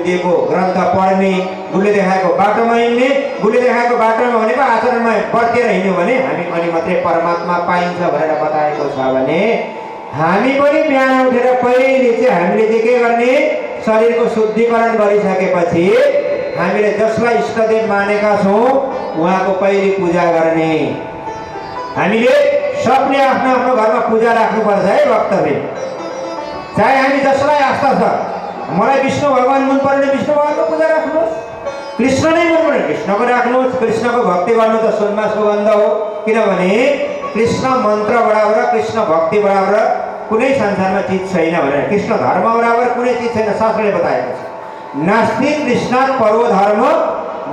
दिएको ग्रन्थ पढ्ने, गुरुले देखाएको बाटोमा हिँड्ने, गुरुले देखाएको बाटोमा भनेको आचरणमा बर्तेर हिँड्यो भने हामी अनि मात्रै परमात्मा पाइन्छ भनेर बताएको छ भने हामी पनि बिहान उठेर पहिले चाहिँ हामीले चाहिँ के गर्ने, शरीरको शुद्धिकरण गरिसकेपछि हामीले जसलाई इष्टदेव मानेका छौँ उहाँको पहिले पूजा गर्ने। हामीले सबले आफ्नो आफ्नो घरमा पूजा राख्नुपर्छ है भक्तले। चाहे हामी जसलाई आस्था छ, मलाई विष्णु भगवान मन पर्ने विष्णु भगवानको पूजा राख्नुहोस्, कृष्ण नै मन पर्ने कृष्णको राख्नुहोस्। कृष्णको भक्ति गर्नु त सुनमा सुगन्ध हो, किनभने कृष्ण मन्त्र बराबर, कृष्ण भक्ति बराबर कुनै संसारमा चिज छैन भनेर, कृष्ण धर्म बराबर कुनै चिज छैन शास्त्रले बताएको छ। नास्ति कृष्णात् परो धर्म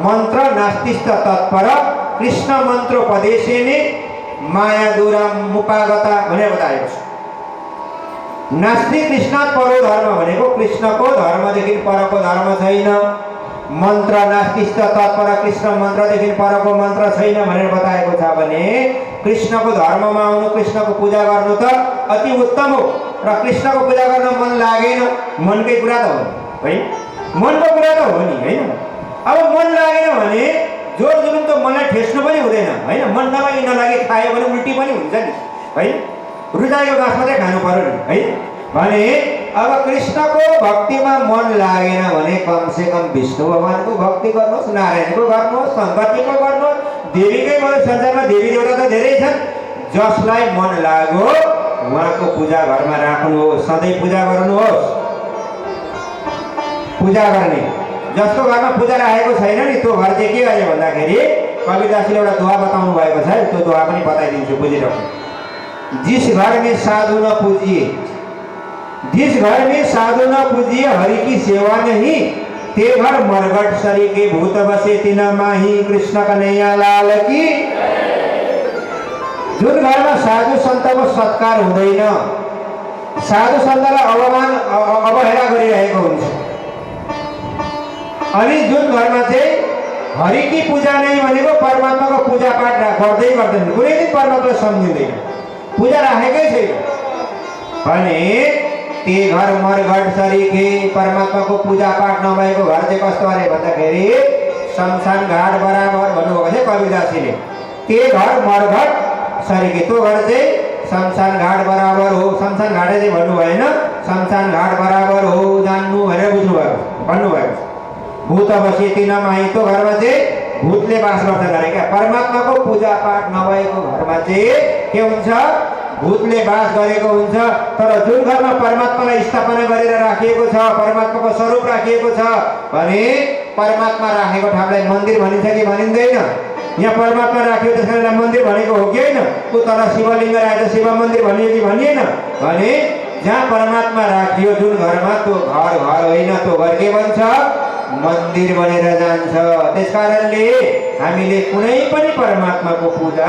मन्त्र नास्तिश्च तत्पर कृष्ण मन्त्रोपदेशेने माया दूरा मुपागता भनेर बताएको छ। नास्ति कृष्णात् परो धर्म भनेको कृष्णको धर्मदेखि परको धर्म छैन। मन्त्र नास्तिश्च तत्पर कृष्ण मन्त्रदेखि परको मन्त्र छैन भनेर बताएको छ भने कृष्णको धर्ममा आउनु, कृष्णको पूजा गर्नु त अति उत्तम हो। र कृष्णको पूजा गर्न मन लागेन, मनकै कुरा त हो है, मनको कुरा त हो नि हैन। अब मन लागेन भने जोर जुलुमको मनलाई ठेस्नु पनि हुँदैन हैन। मन नलागे खायो भने उल्टी पनि हुन्छ नि है, रुचाएको घाँस मात्रै खानु पर्यो नि है। भने अब कृष्णको भक्तिमा मन लागेन भने कमसे कम विष्णु भगवानको भक्ति गर्नुहोस्, नारायणको गर्नुहोस्, शङ्करजीको गर्नुहोस्, देवीकै गर्नुहोस्। संसारमा देवी देवता त धेरै छन्, जसलाई मन लाग्यो उहाँको पूजा घरमा राख्नुहोस्, सधैँ पूजा गर्नुहोस्। पूजा गर्ने जसको घरमा पूजा राखेको छैन नि त्यो घर चाहिँ के गरे भन्दाखेरि कविदासले एउटा दुआ बताउनु भएको छ, त्यो दुआ पनि बताइदिन्छु, बुझिराख्नु। जिस घर में साधु न पूजिए, जिस घर में साधु न पूजिए हरि की सेवा नहीं, ते घर मरघट सरी के भूत बसे तिन माही कृष्ण कन्हैया लाल की। जुन घरमा साधु सन्तको सत्कार हुँदैन, साधु सन्तलाई अवहेला गरिरहेको हुन्छ, अनि जुन घरमा चाहिँ हरिकी पूजा नै भनेको परमात्माको पूजा पाठ गर्दै गर्दैन, कुनै दिन परमात्मा सम्झिँदैन, पूजा राखेकै छैन भने ते घर मरघट सरीके परमात्माको पूजा पाठ नभएको घर चाहिँ कस्तो अरे भन्दाखेरि शमशान घाट बराबर भन्नुभएको छ कविदासले। ते घर मरघट सरीके, त्यो घर चाहिँ शमशान घाट बराबर हो। शमशान घाट चाहिँ भन्नु भएन, शमशान घाट बराबर हो जान्नु भनेर बुझ्नुभएको भन्नुभएको। भूत बसे तिन माही, त्यो घरमा चाहिँ भूतले बास गर्छ अरे क्या। परमात्माको पूजा पाठ नभएको घरमा चाहिँ के हुन्छ, भूतले बास गरेको हुन्छ। तर जुन घरमा परमात्मालाई स्थापना गरेर राखिएको छ, परमात्माको स्वरूप राखिएको छ भने परमात्मा राखेको ठाउँलाई मन्दिर भनिन्छ कि भनिँदैन? यहाँ परमात्मा राखियो त्यसैले मन्दिर भनेको हो कि होइन? ऊ तल शिवलिङ्ग राखेर शिव मन्दिर भनियो कि भनिएन? भने जहाँ परमात्मा राखियो जुन घरमा त्यो घर घर होइन, त्यो घर के भन्छ, मन्दिर बनेर जान्छ। त्यसकारणले हामीले कुनै पनि परमात्माको पूजा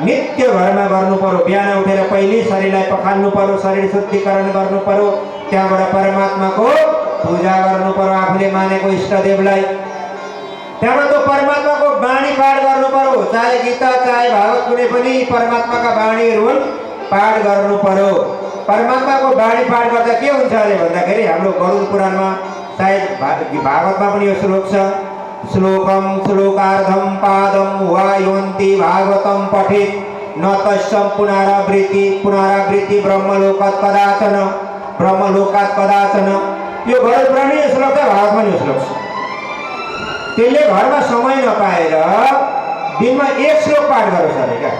नित्य घरमा गर्नु पर्यो। बिहान उठेर पहिले शरीरलाई पखाल्नु पर्यो, शरीर शुद्धिकरण गर्नु पर्यो, त्यहाँबाट परमात्माको पूजा गर्नु पर्यो, आफूले मानेको इष्टदेवलाई। त्यहाँबाट त्यो परमात्माको वाणी पाठ गर्नु पर्यो, चाहे गीता चाहे भागवत कुनै पनि परमात्माका वाणीहरू हुन्, पाठ गर्नु पर्यो। परमात्माको वाणी पाठ गर्दा के हुन्छ अरे भन्दाखेरि हाम्रो गरुड पुराणमा सायद भागवतमा पनि यो श्लोक छ, श्लोकम श्लोकार्धम पादम वायुन्ति भागवतम पठेत न तस्सम पुनरावृत्ति ब्रह्मलोकात् कदाचन, ब्रह्मलोकात् कदाचन। यो गरुड पुराण यो श्लोक छ, भागवतमा यो श्लोक छ। त्यसले घरमा समय नपाएर दिनमा एक श्लोक पाठ गरोस् अरे क्या,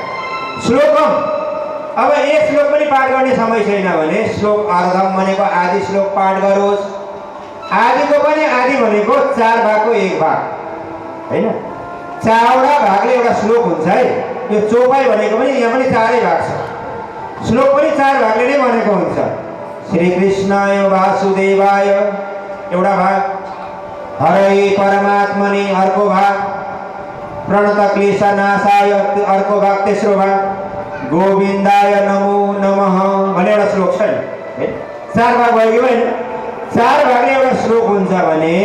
श्लोकम। अब एक श्लोक पनि पाठ गर्ने समय छैन भने श्लोक अर्धम भनेको आदि श्लोक पाठ गरोस्। आदिको पनि आदि भनेको 4 भागको 1 भाग हैन, 4वटा भागले एउटा श्लोक हुन्छ है। यो चौपाई भनेको पनि यहाँ पनि 4 भाग छ, श्लोक पनि 4 भागले नै बनेको हुन्छ। श्री कृष्णाय वासुदेवाय एउटा भाग, हरे परमात्मने अर्को भाग, प्रणत क्लेशनाशाय अर्को भाग, तेस्रो भाग, गोविन्दाय नमो नमः भन्ने एउटा श्लोक छ नि। 4 भाग भयो कि भएन? 4 भागले एउटा श्लोक हुन्छ भने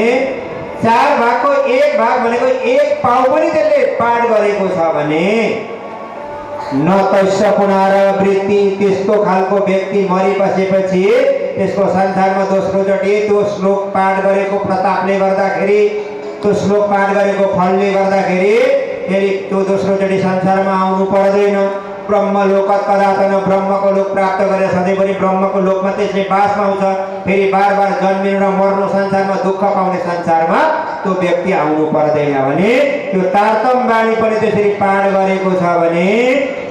4 भागको 1 भाग भनेको 1 पाउ पनि त्यसले पाठ गरेको छ भने न तस्य पुनरावृत्ति, त्यस्तो खालको व्यक्ति मरिबसेपछि त्यसको संसारमा दोस्रोचोटि त्यो श्लोक पाठ गरेको प्रतापले गर्दाखेरि, त्यो श्लोक पाठ गरेको फलले गर्दाखेरि फेरि त्यो दोस्रोचोटि संसारमा आउनु पर्दैन। ब्रह्मलोकत कदाचन, ब्रह्मको लोक प्राप्त गरेर सधैँभरि ब्रह्मको लोकमा त्यसले बास पाउँछ। फेरि बार बार जन्मिनु र मर्नु, संसारमा दुःख पाउने संसारमा त्यो व्यक्ति आउनु पर्दैन भने त्यो तारतम बाणी पनि त्यसरी पाठ गरेको छ भने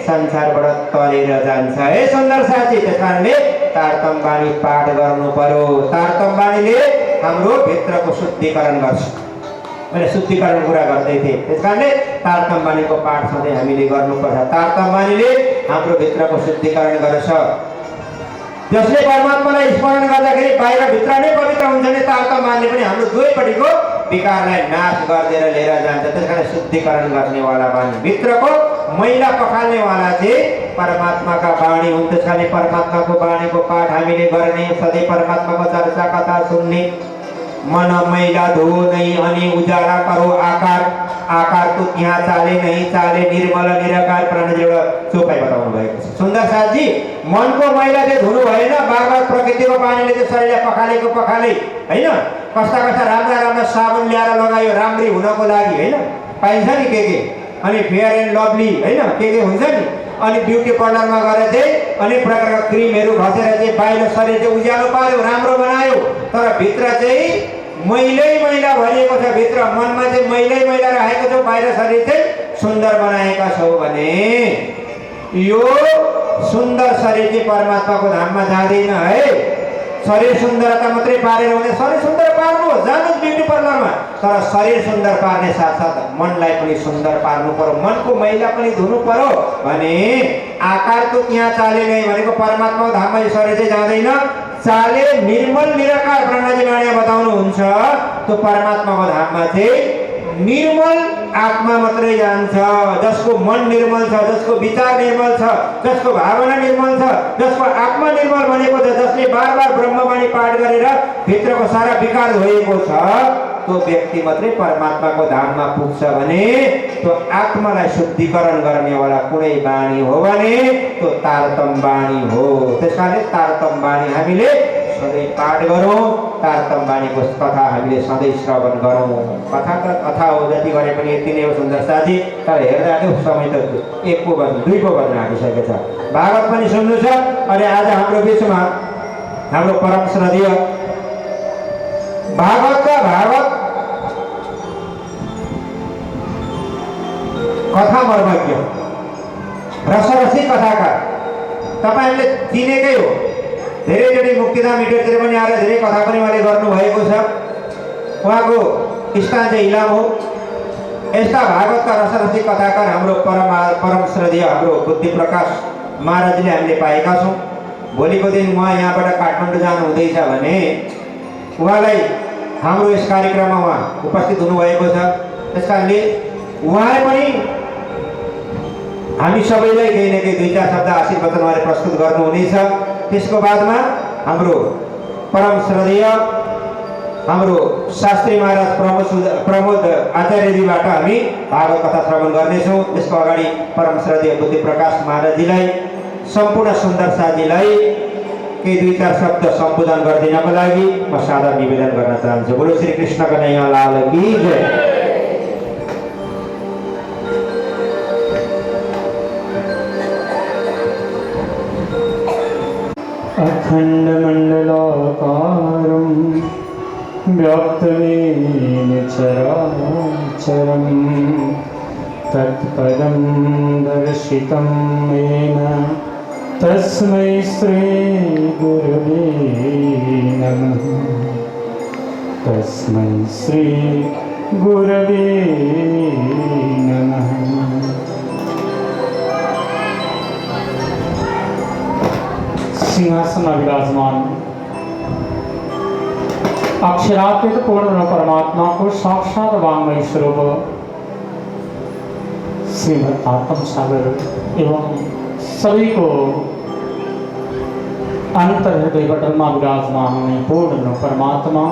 संसारबाट तरेर जान्छ। है सुन्दर साथी, त्यस कारणले तारतम बाणी पाठ गर्नु पर्यो। तारतम बाणीले हाम्रो भित्रको शुद्धिकरण गर्छ। मैले शुद्धिकरण कुरा गर्दै थिएँ, त्यस कारणले तारतम बाणीको पाठ सधैँ हामीले गर्नुपर्छ। तारतम बाणीले हाम्रो भित्रको शुद्धिकरण गर्छ। जसले परमात्मालाई स्मरण गर्दाखेरि बाहिर भित्र नै पवित्र हुन्छ नि, तारतम बाणीले पनि हाम्रो दुवैपट्टिको विकारलाई नाश गरिदिएर लिएर जान्छ। त्यस कारण शुद्धिकरण गर्नेवाला बाणी, भित्रको मैला पखाल्नेवाला चाहिँ परमात्माका बाणी हुन्। त्यस कारण परमात्माको बाणीको पाठ हामीले गर्ने, सधैँ परमात्माको चर्चा कथा सुन्ने। मन मैला धो नहीं अनि उजाला करो आकार, आकार तो त्यहाँ चाले नहीं चाले निर्मल निराकार। प्राणजी एउटा चोपाइ बताउनु भएको छ। सुन्दर साथजी, मनको मैला चाहिँ धुनु भएन, बार बार प्रकृतिको पानीले चाहिँ शरीरलाई पखालेको पखालै होइन। कस्ता कस्ता राम्रा राम्रा साबुन ल्याएर लगायो राम्री हुनको लागि होइन, पाइन्छ नि के अनि फेयर एन्ड लभली होइन के हुन्छ नि। अनि ब्युटी पार्लरमा गएर चाहिँ अनेक प्रकारका क्रिमहरू घसेर चाहिँ बाहिर शरीर चाहिँ उज्यालो पार्यो, राम्रो बनायो, तर भित्र चाहिँ मैलै मैला भरिएको छ। भित्र मनमा चाहिँ मैलै मैला राखेको छ, बाहिर शरीर चाहिँ सुन्दर बनाएका छौ भने यो सुन्दर शरीर चाहिँ परमात्माको धाममा जाँदैन। है शरीर सुन्दरता मात्रै पारेर हुँदैन, शरीर सुन्दर पार्नु जानुहोस् ब्युटी पार्लरमा, तर शरीर सुन्दर पार्ने साथसाथ मनलाई पनि सुन्दर पार्नु पर्यो, मनको मैला पनि धुनु पर्यो भने आकार तो त्यहाँ चाले नै भनेको परमात्माको धाममा यो शरीर चाहिँ जाँदैन। चाले निर्मल निराकार ब्रह्माजी महाराजले बताउनुहुन्छ, त्यो परमात्माको धाममा चाहिँ निर्मल आत्मा मात्रै जान्छ। जसको मन निर्मल छ, जसको विचार निर्मल छ, जसको भावना निर्मल छ, जसको आत्मा निर्मल बनेको छ, जसले बार बार ब्रह्मवाणी पाठ गरेर भित्रको सारा विकार धोएको छ, त्यो व्यक्ति मात्रै परमात्माको धाममा पुग्छ भने त्यो आत्मालाई शुद्धिकरण गर्नेवाला कुनै बाणी हो भने त्यो तारतम बाणी हो। त्यसकारणले तारतम बाणी हामीले सधैँ पाठ गरौँ, तारतम बाणीको कथा हामीले सधैँ श्रवण गरौँ। कथा हो जति गरे पनि यति नै हो सुन्दर साथी। तर हेर्दा त्यो समय त 1 पो बज्नु 2 पो बज्न आँटिसकेको छ। भागवत पनि सुन्नु छ। अनि आज हाम्रो बिचमा हाम्रो परम श्रद्धेय भागवतका भागवत कथा मर्मज्ञ रसरसी कथाकार तपाईहरुले चिनेकै हो। धेरैचोटि मुक्तिधाम इन्टरतिर पनि आएर धेरै कथा पनि उहाँले गर्नुभएको छ। उहाँको स्थान चाहिँ इलाम हो। यस्ता भागवतका रसरसी कथाकार हाम्रो परम श्रद्धेय हाम्रो बुद्धि प्रकाश महाराजले हामीले पाएका छौँ। भोलिको दिन उहाँ यहाँबाट काठमाडौँ जानु हुँदैछ भने उहाँलाई हाम्रो यस कार्यक्रममा उहाँ उपस्थित हुनुभएको छ। त्यसकारणले उहाँले पनि हामी सबैलाई केही न केही 2-4 शब्द आशीर्वचन उहाँले प्रस्तुत गर्नुहुनेछ। त्यसको बादमा हाम्रो परम श्रद्धेय हाम्रो शास्त्री महाराज प्रमोद आचार्यजीबाट हामी भागवत कथा श्रवण गर्नेछौँ। त्यसको अगाडि परम श्रद्धेय बुद्धि प्रकाश महाराजजीलाई सम्पूर्ण सुन्दर साथीलाई केही 2-4 शब्द सम्बोधन गरिदिनको लागि म सादर निवेदन गर्न चाहन्छु। बोलो श्री कृष्ण कन्हैया लाल की जय। अखंड मंडलाकारं व्याप्तमेन चराचरं तत्पदं दर्शितं येन तस्मै श्री गुरवे नमः। तस्मै श्री गुरवे नमः। सिंहासन विराजमान अक्षरातीत पूर्ण परमात्मा को साक्षात वांगमय स्वरूप श्रीमद् आत्म सागर एवं सभी को अंतर हृदय पटल में विराजमान होने पूर्ण परमात्मा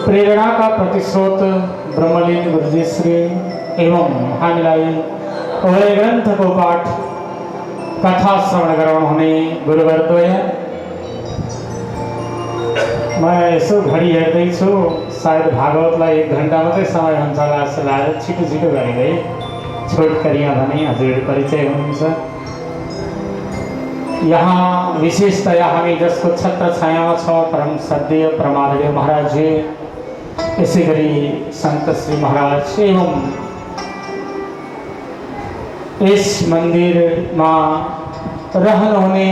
प्रेरणा का प्रतिस्रोत ब्रह्मलीन गुरुजी श्री एवं हामीलाई ग्रंथ को पाठ कथा श्रवण ग्रहण होने गुरुवर्द्वय मैं यसो घडी हेर्दैछु सायद भागवतलाई 1 घण्टा मात्रै समय हुन्छ होला जस्तो लाग्यो। छिटो छिटो गरेँ छोटकरिया भने हजुर परिचय हुनुहुन्छ। यहाँ विशेषतया हामी जसको छत्र छायामा छ परम सद्य परमादरणीय महाराज जी, यसै गरी संत श्री महाराज एवं इस मन्दिरमा रहनुहुने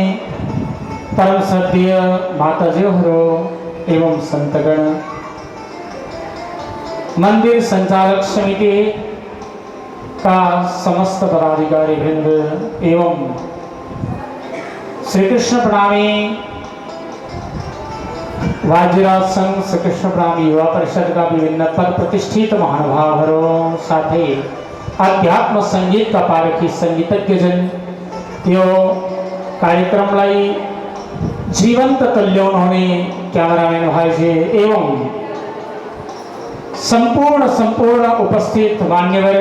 परम सद्य माताजीहरू एवं संतगण, मंदिर संचालक समिति का समस्त पदाधिकारी वृंद एवं श्री कृष्ण प्रणामी वाद्यराज संघ, श्री कृष्ण प्रणामी युवा परिषद का विभिन्न पद प्रतिष्ठित महानुभावहरू साथै अध्यात्म संगीत का पारखी संगीतज्ञ जन, यो कार्यक्रमलाई जीवंत तुल्याउनुहुने क्यामेरामैन भाइजी एवं संपूर्ण उपस्थित मान्यवर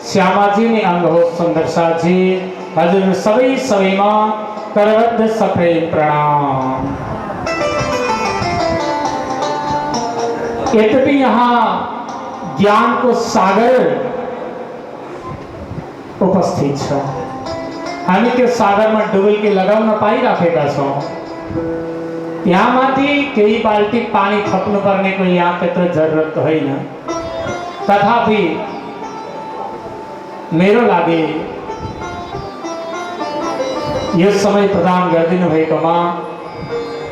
श्यामाजी ने अंग हो सुंदर साजी, हजुर सबैमा करबद्ध सप्रेम प्रणाम। यद्यपि यहाँ ज्ञान को सागर उपस्थित छ, हामी त्यो सागरमा डुबुल्की लगाउन पाइराखेका छौँ। यहाँ माथि केही बाल्टी पानी थप्नु पर्नेको यहाँ त्यत्रो जरुरत होइन, तथापि मेरो लागि यो समय प्रदान गरिदिनु भएकोमा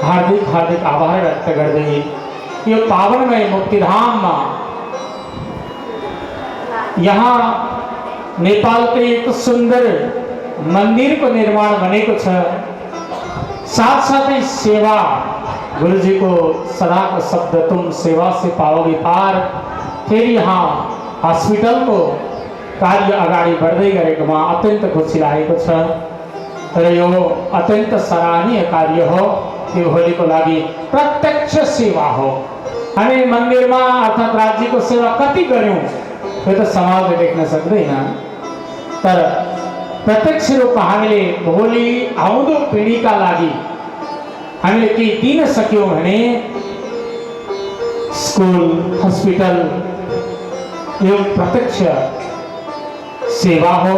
हार्दिक आभार व्यक्त गर्दै यो पावनमय मुक्तिधाममा यहाँ नेपालकै एक सुन्दर मन्दिरको निर्माण बनेको छ। साथसाथै सेवा, गुरुजीको सदाको शब्द तुम सेवा से पाओगे पार, फेरि यहाँ हस्पिटलको कार्य अगाडि बढ्दै गरेकोमा अत्यन्त खुसी लागेको छ र यो अत्यन्त सराहनीय कार्य हो। यो भोलिको लागि प्रत्यक्ष सेवा हो। हामी मन्दिरमा अर्थात् राज्यको सेवा कति गर्यौँ यो त समाजले देख्न सक्दैन, तर प्रत्यक्ष रूपमा हामीले भोलि आउँदो पिँढीका लागि हामीले केही दिन सक्यौँ भने स्कुल, हस्पिटल यो प्रत्यक्ष सेवा हो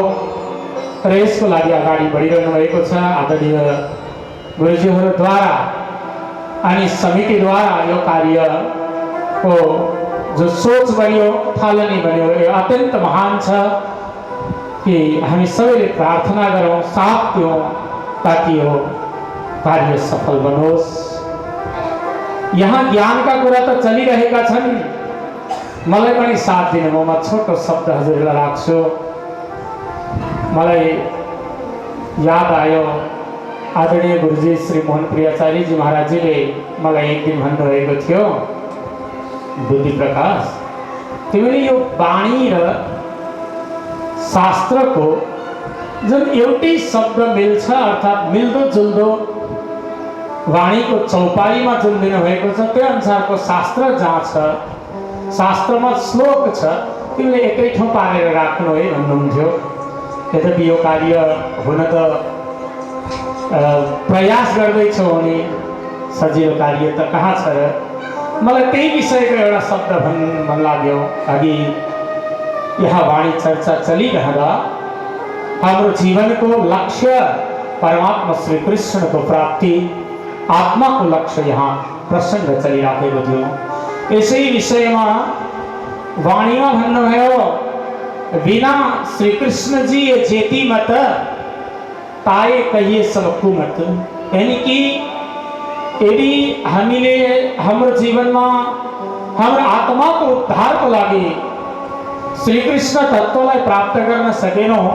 र यसको लागि अगाडि बढिरहनु भएको छ। आदरणीय गुरुजीहरूद्वारा अनि समितिद्वारा यो कार्यको जो सोच बन्यो, थालनी बन्यो, यो अत्यन्त महान छ कि हामी सबैले प्रार्थना गरौँ, साथ दिउँ ताकि यो कार्य सफल बनोस्। यहाँ ज्ञानका कुरा त चलिरहेका छन्, मलाई पनि साथ दिनु। म छोटो शब्द हजुरलाई राख्छु। मलाई याद आयो आदरणीय गुरुजी श्री मोहन प्रियाचार्यजी महाराजजीले मलाई एक दिन भन्नुभएको थियो, बुद्धि प्रकाश तिमीले यो वाणी र शास्त्रको जुन एउटै शब्द मिल्छ अर्थात् मिल्दो जुल्दो वाणीको चौपाईमा जुन दिनुभएको छ त्यो अनुसारको शास्त्र जहाँ छ, शास्त्रमा श्लोक छ, तिमीले एकै ठाउँ पारेर राख्नु है भन्नुहुन्थ्यो। यद्यपि यो कार्य हुन त प्रयास गर्दैछौ भने सजिलो कार्य त कहाँ छ र। मलाई त्यही विषयको एउटा शब्द भन्न लाग्यो। अघि यहाँ वाणी चर्चा चलिरहँदा हाम्रो जीवनको लक्ष्य परमात्मा श्री कृष्णको प्राप्ति, आत्माको लक्ष्य यहाँ प्रसङ्ग चलिराखेको थियो। यसै विषयमा वाणीमा भन्नुभयो, बिना श्री कृष्ण जी ये जेती मत ताए कहिए सब कुमत। यानी कि यदि हामीले हाम्रो जीवनमा हाम्रो आत्माको उद्धारको लागि श्री कृष्ण तत्त्वलाई प्राप्त गर्न सकेनौँ,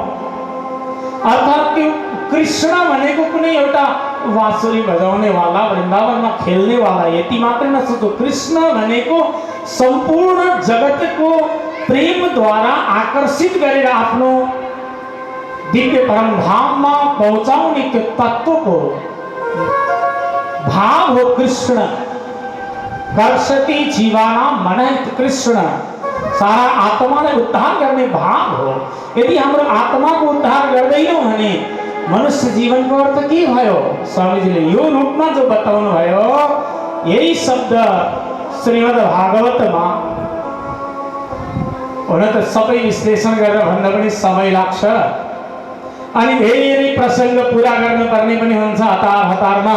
अर्थात् त्यो कृष्ण भनेको कुनै एउटा बाँसुरी बजाउनेवाला, वृन्दावनमा खेल्नेवाला यति मात्र नसोचो। कृष्ण भनेको सम्पूर्ण जगतको प्रेमद्वारा आकर्षित गरेर आफ्नो दिव्य परम धाममा पहुँचाउने त्यो तत्त्वको भाव हो कृष्ण। कर्षति जीवानां मनः कृष्ण, सारा आत्मालाई उद्धार गर्ने भाव हो। यदि हाम्रो आत्माको उद्धार गर्दैनौँ भने मनुष्य जीवनको अर्थ के भयो? स्वामीजीले यो रूपमा जो बताउनु भयो, यही शब्द श्रीमद् भागवतमा हुन त सबै विश्लेषण गरेर भन्न पनि समय लाग्छ अनि धेरै प्रसङ्ग पुरा गर्नुपर्ने पनि हुन्छ। हतारमा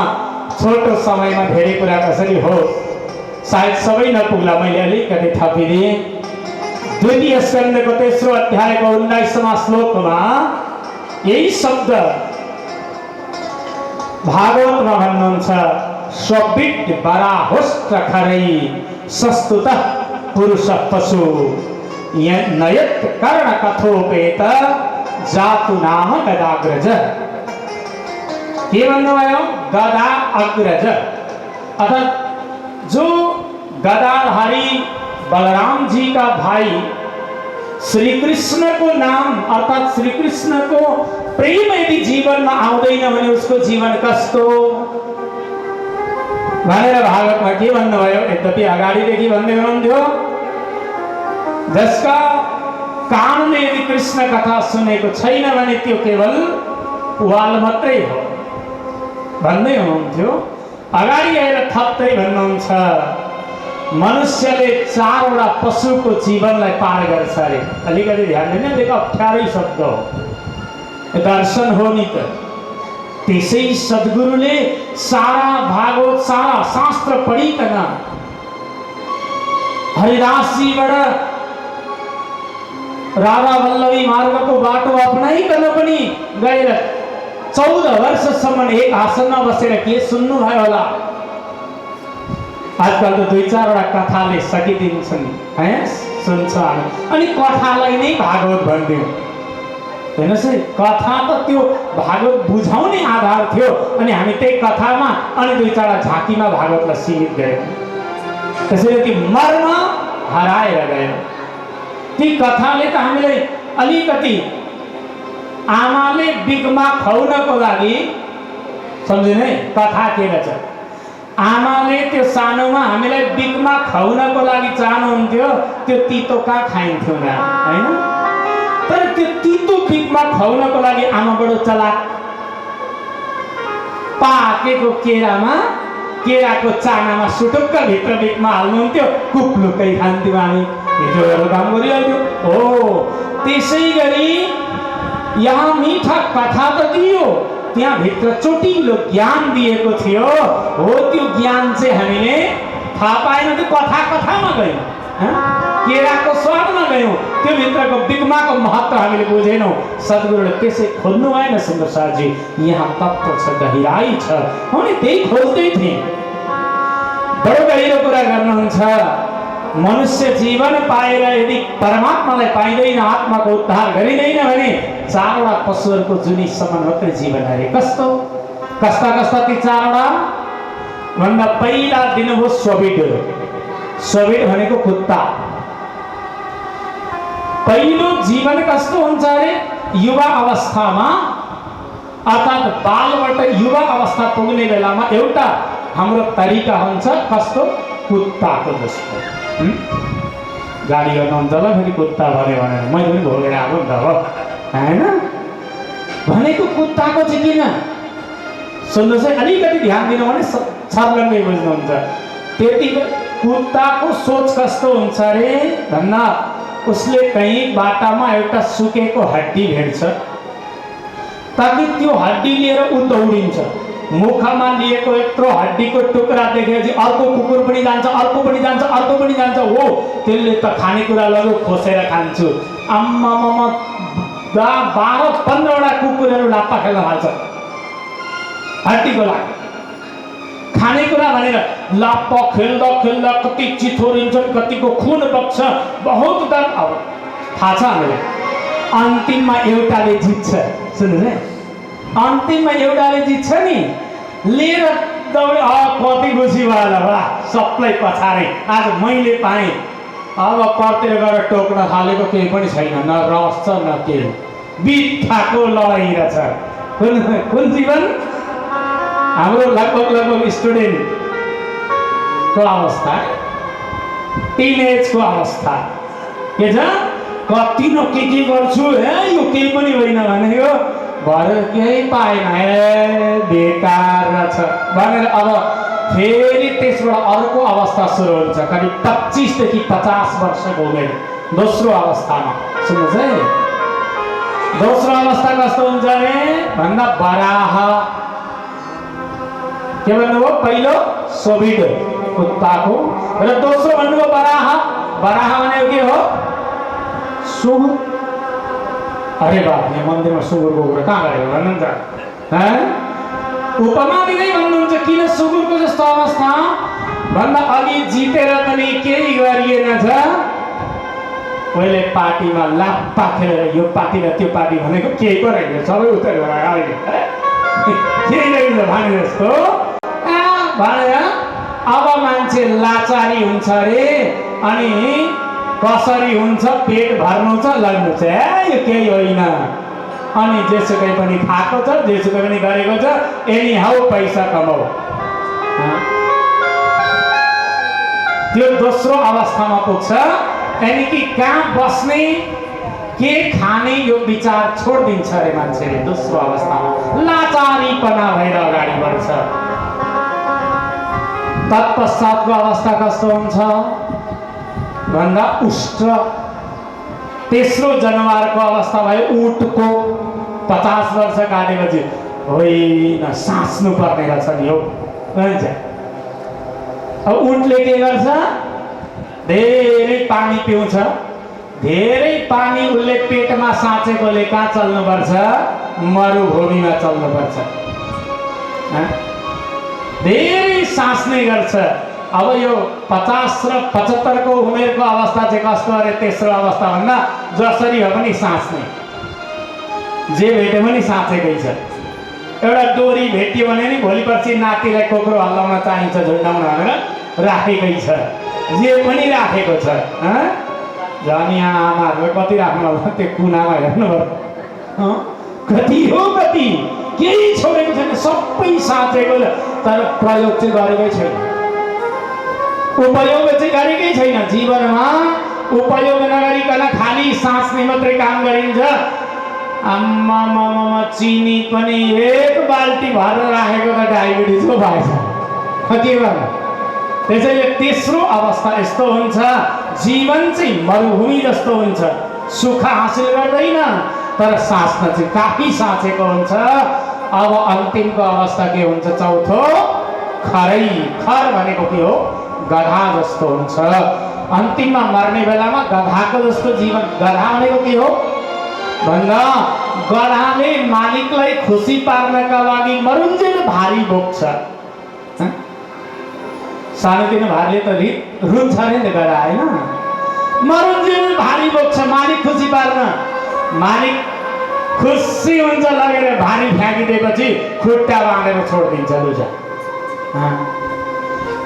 छोटो समयमा धेरै कुरा कसरी हो, सायद सबै नपुग्ला, मैले अलिकति थपिदिएँ। द्वितीय स्कन्धको 3रो अध्यायको 19वां श्लोकमा यही शब्द भागवतमा भन्नुहुन्छ, स्वबिट बराहोष्ट खरै सस्तुत पुरुष पशु नयत कर्ण कथोपेत जातु नाम गदाग्रज। के भन्नुभयो? गदा अग्रज, अर्थात जो गदाधारी बलराम जी का भाई श्री कृष्ण को नाम अर्थात श्री कृष्ण को प्रेम यदि जीवन में आउँदैन भने उसको जीवन कस्तो भनेर भागवतमा के भन्नुभयो? यद्यपि अगाडिदेखि भन्दै हुनुहुन्थ्यो, जसका कानले यदि कृष्ण कथा सुनेको छैन भने त्यो केवल पुवाल मात्रै हो भन्दै हुनुहुन्थ्यो। अगाडि आएर थप्दै भन्नुहुन्छ, मनुष्यले 4वटा पशुको जीवनलाई पार गर्छ अरे। अलिकति ध्यान दिनु, देखो अप्ठ्यारै शब्द हो, दर्शन हो नि त। त्यसै सद्गुरुले सारा भागवत सारा शास्त्र पढिकन हरिदास जीबाट राधा वल्लभी मार्गको बाटो अपनाइकन पनि गएर 14 वर्षसम्म एक आसनमा बसेर के सुन्नु भयो होला? आजकल त 2-4 वटा कथाले सकिदिन्छन्, है सुन्छ अनि कथालाई नै भागवत भनिदियो। हेर्नुहोस् है, कथा त त्यो भागवत बुझाउने आधार थियो अनि हामी त्यही कथामा अनि 2-4 वटा झाँकीमा भागवतलाई सीमित गयौँ। त्यसैले त्यो मर्म हराएर गयो। ती कथाले त हामीलाई अलिकति आमाले बिगमा खुवाउनको लागि, सम्झिनु है कथा के रहेछ, आमाले त्यो सानोमा हामीलाई बिगमा खुवाउनको लागि चाहनुहुन्थ्यो, त्यो तितो कहाँ खाइन्थ्यो न, हैन? तर त्यो तितो बिगमा खुवाउनको लागि आमा बडो चलाक, पाकेको केराको चानामा सुटुक्क भित्र बिगमा हाल्नुहुन्थ्यो, कुप्लुकै खान्थ्यौँ हामी, भित्रको काम गरिहाल्थ्यो। हो त्यसै गरी यहाँ मिठा कथा त दियो, त्यहाँ भित्र चोटिलो ज्ञान दिएको थियो। हो त्यो ज्ञान चाहिँ हामीले थाहा पाएन, त्यो कथामा गयौँ, केराको स्वादमा गयौँ, त्यो भित्रको बिगमाको महत्त्व हामीले बुझेनौँ। सद्गुरुले त्यसै खोज्नु भएन सुन्दर सरजी, यहाँ तत्त्व छ, गहिराई छ, अनि त्यही खोज्दै थिएँ। बडो गहिरो कुरा गर्नुहुन्छ। मनुष्य जीवन पाएर यदि परमात्मालाई पाइँदैन, आत्माको उद्धार गरिँदैन भने 4 वटा पशुहरूको जुनीसम्म मात्रै जीवन अरे। कस्तो कस्ता ती 4 वटा भन्दा पहिला दिनुभयो स्वबिड। स्वबिड भनेको कुत्ता। पहिलो जीवन कस्तो हुन्छ अरे? युवा अवस्थामा अर्थात बालबाट युवा अवस्था पुग्ने बेलामा एउटा हाम्रो तरिका हुन्छ, कस्तो? कुत्ताको जस्तो। गाडी गर्न हुन्छ ल, फेरि कुत्ता भन्यो भनेर मैले पनि भोगेर आएको नि त हो, होइन? भनेको कुत्ताको चाहिँ किन सुन्नुहोस् है, अलिकति ध्यान दिनु भने छर्लङ्गै बुझ्नुहुन्छ। त्यति कुत्ताको सोच कस्तो हुन्छ अरे भन्दा उसले कहीँ बाटामा एउटा सुकेको हड्डी भेट्छ, ताकि त्यो हड्डी लिएर ऊ दौडिन्छ। मुखमा लिएको यत्रो हड्डीको टुक्रा देखेपछि अर्को कुकुर पनि जान्छ, अर्को पनि जान्छ, अर्को पनि जान्छ। हो त्यसले त खानेकुरा लगेर खोसेर खान्छु, आम्मामा 12-15 वटा कुकुरहरू लाप्पा खेल्न थाल्छ हड्डीको लागि। खानेकुरा भनेर लाप्पा खेल्दा कति चिथोरिन्छन्, कतिको खुन बग्छ, बहुत दर। अब थाहा छ हामीलाई अन्तिममा एउटाले जित्छ। सुन्नुहोस् है, अन्तिममा एउटाले जित्छ नि, लिएर दौडे कति खुसी भयो होला, वाह सबलाई पछाडे आज मैले पाएँ। अब परतिर गएर टोक्न थालेको केही पनि छैन, न रस छ न केही, बित्थाको लडाइँ रहेछ। कुन जीवन? हाम्रो लगभग स्टुडेन्टको अवस्था, टिनेजको अवस्था के छ, कति न के गर्छु हे, यो केही पनि होइन भने यो भरे केही पाएन, ए बेकार रहेछ भनेर अब फेरि त्यसबाट अर्को अवस्था सुरु हुन्छ। करिब 25 देखि 50 वर्षको उमेर दोस्रो अवस्थामा। सुन्नुहोस् है, दोस्रो अवस्था कस्तो हुन्छ भने भन्दा बराह के भन्नुभयो? पहिलो सोभिड कुत्ताको र दोस्रो भन्नुभयो बराह। बराह भनेको के हो? सुँगुर। अरे बाप, यहाँ मन्दिरमा सुँगुरको कुरा कहाँ गरेको भन्नु त? उपमा दिँदै भन्नुहुन्छ किन सुँगुरको जस्तो अवस्था भन्दा अघि जितेर पनि केही गरिएन छ। पहिले पार्टीमा लाप्पा खेलेर यो पार्टी र त्यो पार्टी भनेको केही पो रहेछ, सबै उता अहिले केही रहेछ भने जस्तो भनेर अब मान्छे लाचारी हुन्छ अरे। अनि कसरी हुन्छ? पेट भर्नु छ, लड्नु छ, यो केही होइन। अनि जेसुकै पनि खाएको छ, जेसुकै पनि गरेको छ, एनी हाउ पैसा कमाऊ। त्यो दोस्रो अवस्थामा पुग्छ। यानी कि कहाँ बस्ने के खाने यो विचार छोडिदिन्छ अरे मान्छेले दोस्रो अवस्थामा। लाचारीपना भएर अगाडि बढ्छ। तत्पश्चातको अवस्था कस्तो हुन्छ भन्दा उष्ट। तेस्रो जनावरको अवस्था भयो ऊँटको। 50 वर्ष काटेपछि होइन साँच्नु पर्ने रहेछ नि हो भन्छ। अब ऊँटले के गर्छ? धेरै पानी पिउँछ। धेरै पानी उसले पेटमा साँचेकोले कहाँ चल्नुपर्छ? मरुभूमिमा चल्नुपर्छ। धेरै साँच्ने गर्छ। अब यो 50 र 75 को उमेरको अवस्था चाहिँ कस्तो अरे? तेस्रो अवस्था भन्दा जसरी हो पनि साँच्ने, जे भेट्यो पनि साँचेकै छ। एउटा डोरी भेट्यो भने नि भोलि पर्सि नातिलाई कोक्रो हल्लाउन चाहिन्छ झुन्डाउन भनेर राखेकै छ, जे पनि राखेको छ। झन् यहाँ आमाहरूले कति राख्नु होला त्यो कुनामा हेर्नु कति हो, कति केही छोडेको छैन, सबै साँचेको। तर प्रयोग चाहिँ गरेकै छैन, उपयोग चाहिँ गरेकै छैन। जीवनमा उपयोग नगरिकन खाली साँच्ने मात्रै काम गरिन्छ। आम्मामा चिनी पनि एक बाल्टी भरेर राखेको त डायबिटिजको भएछ, के गर्नु? त्यसैले तेस्रो अवस्था यस्तो हुन्छ, जीवन चाहिँ मरुभूमि जस्तो हुन्छ। सुख हासिल गर्दैन तर साँच्न चाहिँ काफी साँचेको हुन्छ। अब अन्तिमको अवस्था के हुन्छ? चौथो खरै। खर भनेको के हो? गधा जस्तो हुन्छ। अन्तिममा मर्ने बेलामा गधाको जस्तो जीवन। गधा भनेको के हो भन्दा गधाले मालिकलाई खुसी पार्नका लागि मरुन्जेल भारी बोक्छ। सानोतिनो भारीले त रुन्छ अरे नि गधा, होइन? मरुन्जेल भारी बोक्छ मालिक खुसी पार्न। मालिक खुसी हुन्छ, लगेर भारी फ्याँकिदिएपछि खुट्टा बाँधेर छोडिदिन्छ लुजा।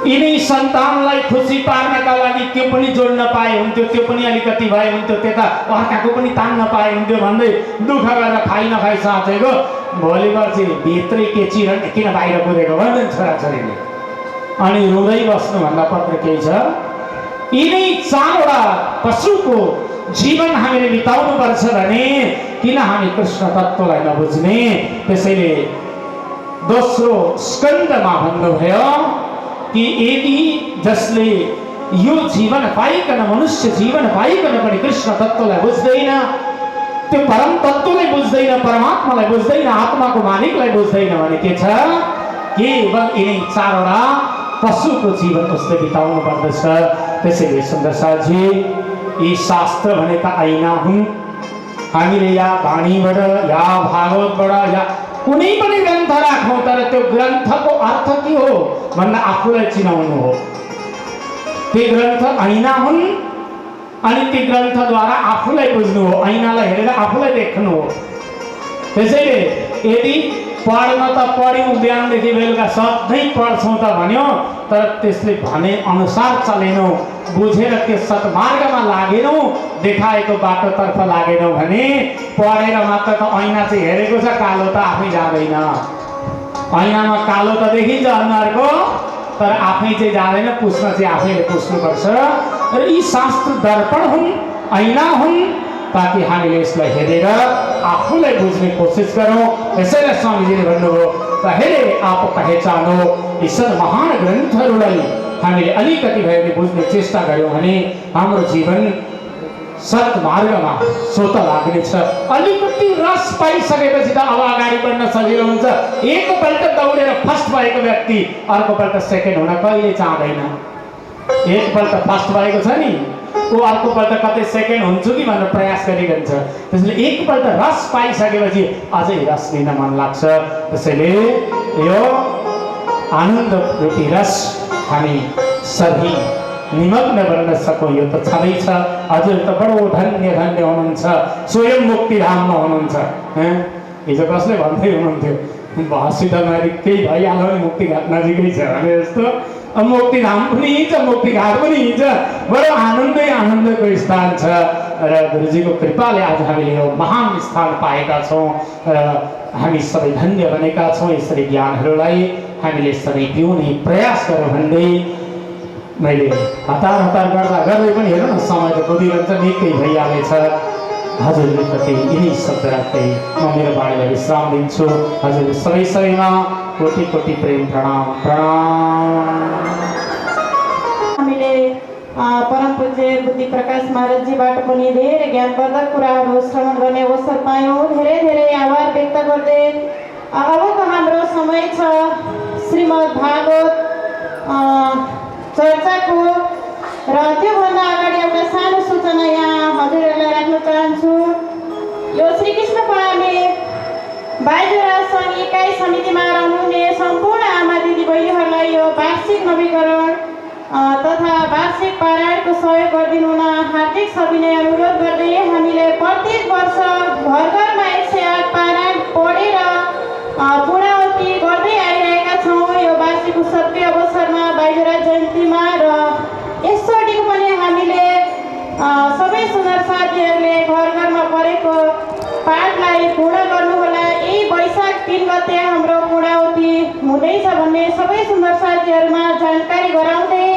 यिनै सन्तानलाई खुसी पार्नका लागि त्यो पनि जोड्न पाए हुन्थ्यो, त्यो पनि अलिकति भए हुन्थ्यो, त्यता अर्काको पनि तान्न पाए हुन्थ्यो भन्दै दुःख गरेर खाइ नखाइ साँचेको भोलि पर्सि भित्रै के चिरन किन बाहिर कुदेको भन्छन् छोराछोरीले। अनि रुँदै बस्नुभन्दा पत्र केही छ। यिनै 4वटा पशुको जीवन हामीले बिताउनु पर्छ भने किन हामी कृष्ण तत्त्वलाई नबुझ्ने? त्यसैले दोस्रो स्कन्धमा भन्नुभयो कि यदि जसले यो जीवन पाइकन, मनुष्य जीवन पाइकन पनि कृष्ण तत्त्वलाई बुझ्दैन, त्यो परम तत्त्वलाई बुझ्दैन, परमात्मालाई बुझ्दैन, आत्माको मालिकलाई बुझ्दैन भने के छ? केवल यिनै 4वटा पशुको जीवन उसले बिताउनु पर्दछ। त्यसैले सुन्दर साथी, यी शास्त्र भनेका ऐना हुन्। हामीले या वाणीबाट या भागवतबाट या कुनै पनि ग्रन्थ राखौँ, तर त्यो ग्रन्थको अर्थ के हो भन्दा आफूलाई चिनाउनु हो। ती ग्रन्थ ऐना हुन् अनि ती ग्रन्थद्वारा आफूलाई बुझ्नु हो, ऐनालाई हेरेर आफूलाई देख्नु हो। त्यसैले यदि पढ्न त पढ्यौँ, बिहानदेखि बेलुका सधैँ पढ्छौँ त भन्यो, तर त्यसले भने अनुसार चलेनौँ, बुझेर त्यो सत्मार्गमा लागेनौँ, देखाएको बाटोतर्फ लागेनौँ भने पढेर मात्र त ऐना चाहिँ हेरेको छ, कालो त आफै जाँदैन। ऐनामा कालो त देखिन्छ अनुहारको, तर आफै चाहिँ जाँदैन, पुस्न चाहिँ आफैले पुस्नुपर्छ। र यी शास्त्र दर्पण हुन्, ऐना हुन्, ताकि हामीले यसलाई हेरेर आफूलाई बुझ्ने कोसिस गरौँ। यसैलाई स्वामीजीले भन्नुभयो, पहले आप पहचानो। यी सब महान ग्रन्थहरूलाई हामीले अलिकति भए पनि बुझ्ने चेष्टा गऱ्यौँ भने हाम्रो जीवन सत्मार्गमा स्वत लाग्नेछ। अलिकति रस पाइसकेपछि त अब अगाडि बढ्न सजिलो हुन्छ। एकपल्ट दौडेर फर्स्ट भएको व्यक्ति अर्कोपल्ट सेकेन्ड हुन कहिले चाहँदैन। एकपल्ट फर्स्ट भएको छ नि, ऊ अर्कोपल्ट कतै सेकेन्ड हुन्छु कि भनेर प्रयास गरिरहन्छ। त्यसैले एकपल्ट रस पाइसकेपछि अझै रस लिन मन लाग्छ। त्यसैले यो आनन्द रूपी रस हामी सबै निमग्न बन्न सकौँ, यो त छँदैछ। हजुर त बडो धन्य धन्य हुनुहुन्छ, स्वयं मुक्तिधाममा हुनुहुन्छ। हिजो कसले भन्दै हुनुहुन्थ्यो, बहसित मारी केही भइहाल्यो भने मुक्तिघाट नजिकै छ भने जस्तो। मुक्तिधाम पनि हिँड्छ, मुक्तिघाट पनि हिँड्छ। बडो आनन्दै आनन्दको स्थान छ र गुरुजीको कृपाले आज हामीले यो महान स्थान पाएका छौँ र हामी सबै धन्य बनेका छौँ। यसरी ज्ञानहरूलाई हामीले सधैँ पिउने प्रयास गरौँ भन्दै मैले हतार हतार गर्दै पनि हेरौँ न, समय त कुदिरहन्छ, निकै भइहालेछ। हजुरप्रति यही शब्द राख्दै म मेरो बाणीलाई विश्राम दिन्छु। हजुर सबैमा कोटि कोटि प्रेम प्रणाम प्रणाम। हामीले परम पूज्य बुद्धि प्रकाश महाराजजीबाट पनि धेरै ज्ञानवर्धक कुराहरू श्रवण गर्ने अवसर पायौँ। धेरै धेरै आभार व्यक्त गर्दै अबको हाम्रो समय छ श्रीमद् भागवत चर्चाको। र त्योभन्दा अगाडि एउटा सानो सूचना यहाँ हजुरहरूलाई राख्न चाहन्छु। यो श्रीकृष्ण पार्ने बाजुराज सङ्घ इकाइ समितिमा रहनुहुने सम्पूर्ण आमा दिदीबहिनीहरूलाई यो वार्षिक नवीकरण तथा वार्षिक पारायणको सहयोग गरिदिनु हुन हार्दिक सविनय अनुरोध गर्दै हामीले प्रत्येक वर्ष घर घरमा 108 पारायण पढेर पूर्णावती गर्दै आइरहेका छौँ यो वार्षिक उत्सवकै अवसरमा बाजुराज जयन्तीमा। र यसचोटिको पनि हामीले सबै सुन्दर साथीहरूले घर घरमा परेको पाठलाई पूर्ण गर्नुहोला। यही वैशाख 3 गते हाम्रो पूर्णावती हुँदैछ भन्ने सबै सुन्दर साथीहरूमा जानकारी गराउँदै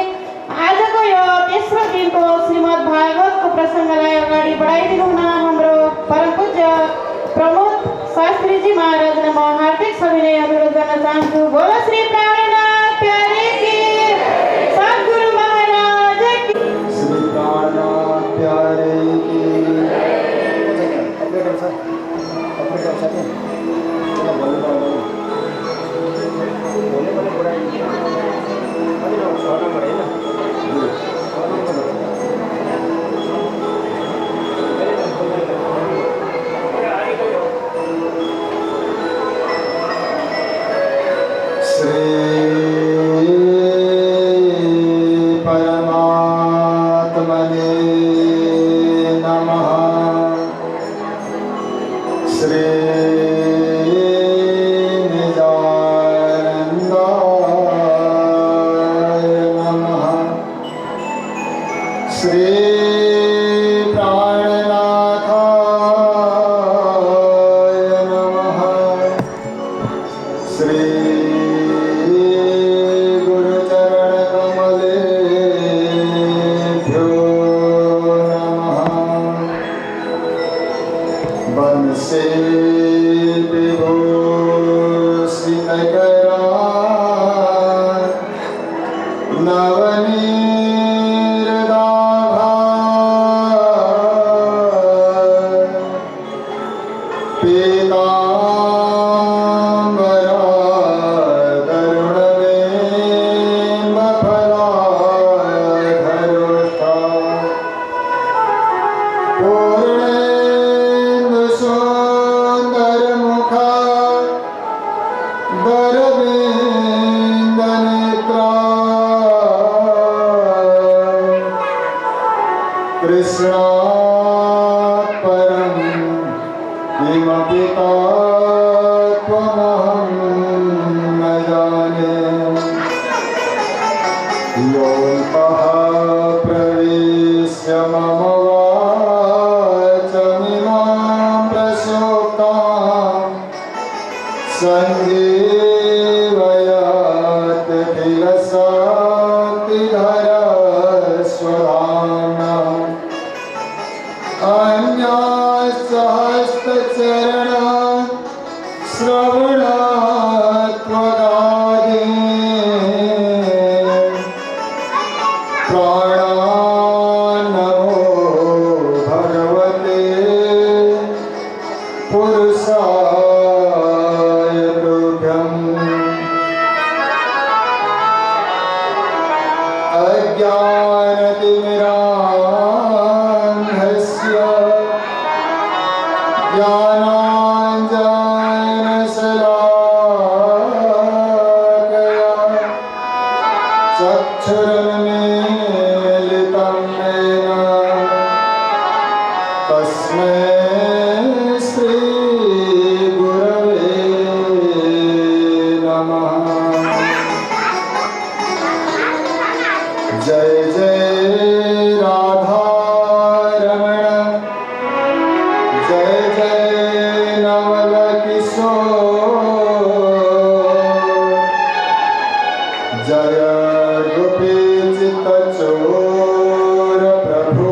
आजको यो तेस्रो दिनको श्रीमद् भागवतको प्रसङ्गलाई अगाडि बढाइदिनु हुन हाम्रो परम पूज्य प्रमोद शास्त्रीजी महाराजलाई म हार्दिक सविनय अनुरोध गर्न चाहन्छु। बोलो श्री प्राणनाथ प्यारे की, सद्गुरु महाराज की, श्री प्राणनाथ प्यारे की। परमात्मने नमः। श्री निजानन्दाय नमः। श्री प्राणनाथाय नमः। श्री से विभूषितकरा नवनीरदाभा पीताम्बरा गरुडवेम्बफलाधरुष्टा कृष्णात् परं किमपि तत्त्वमहं न जाने। योऽन्तः प्रविश्य मम वाचमिमां प्रसुप्तां सञ्जीवयत् किल शक्तिधरस्वधाम्ना अन्या तस्मै श्रीगुरवे नमः। जय जय राधारमण, जय जय नवल किशोर, जय गोपीचित चोर प्रभु,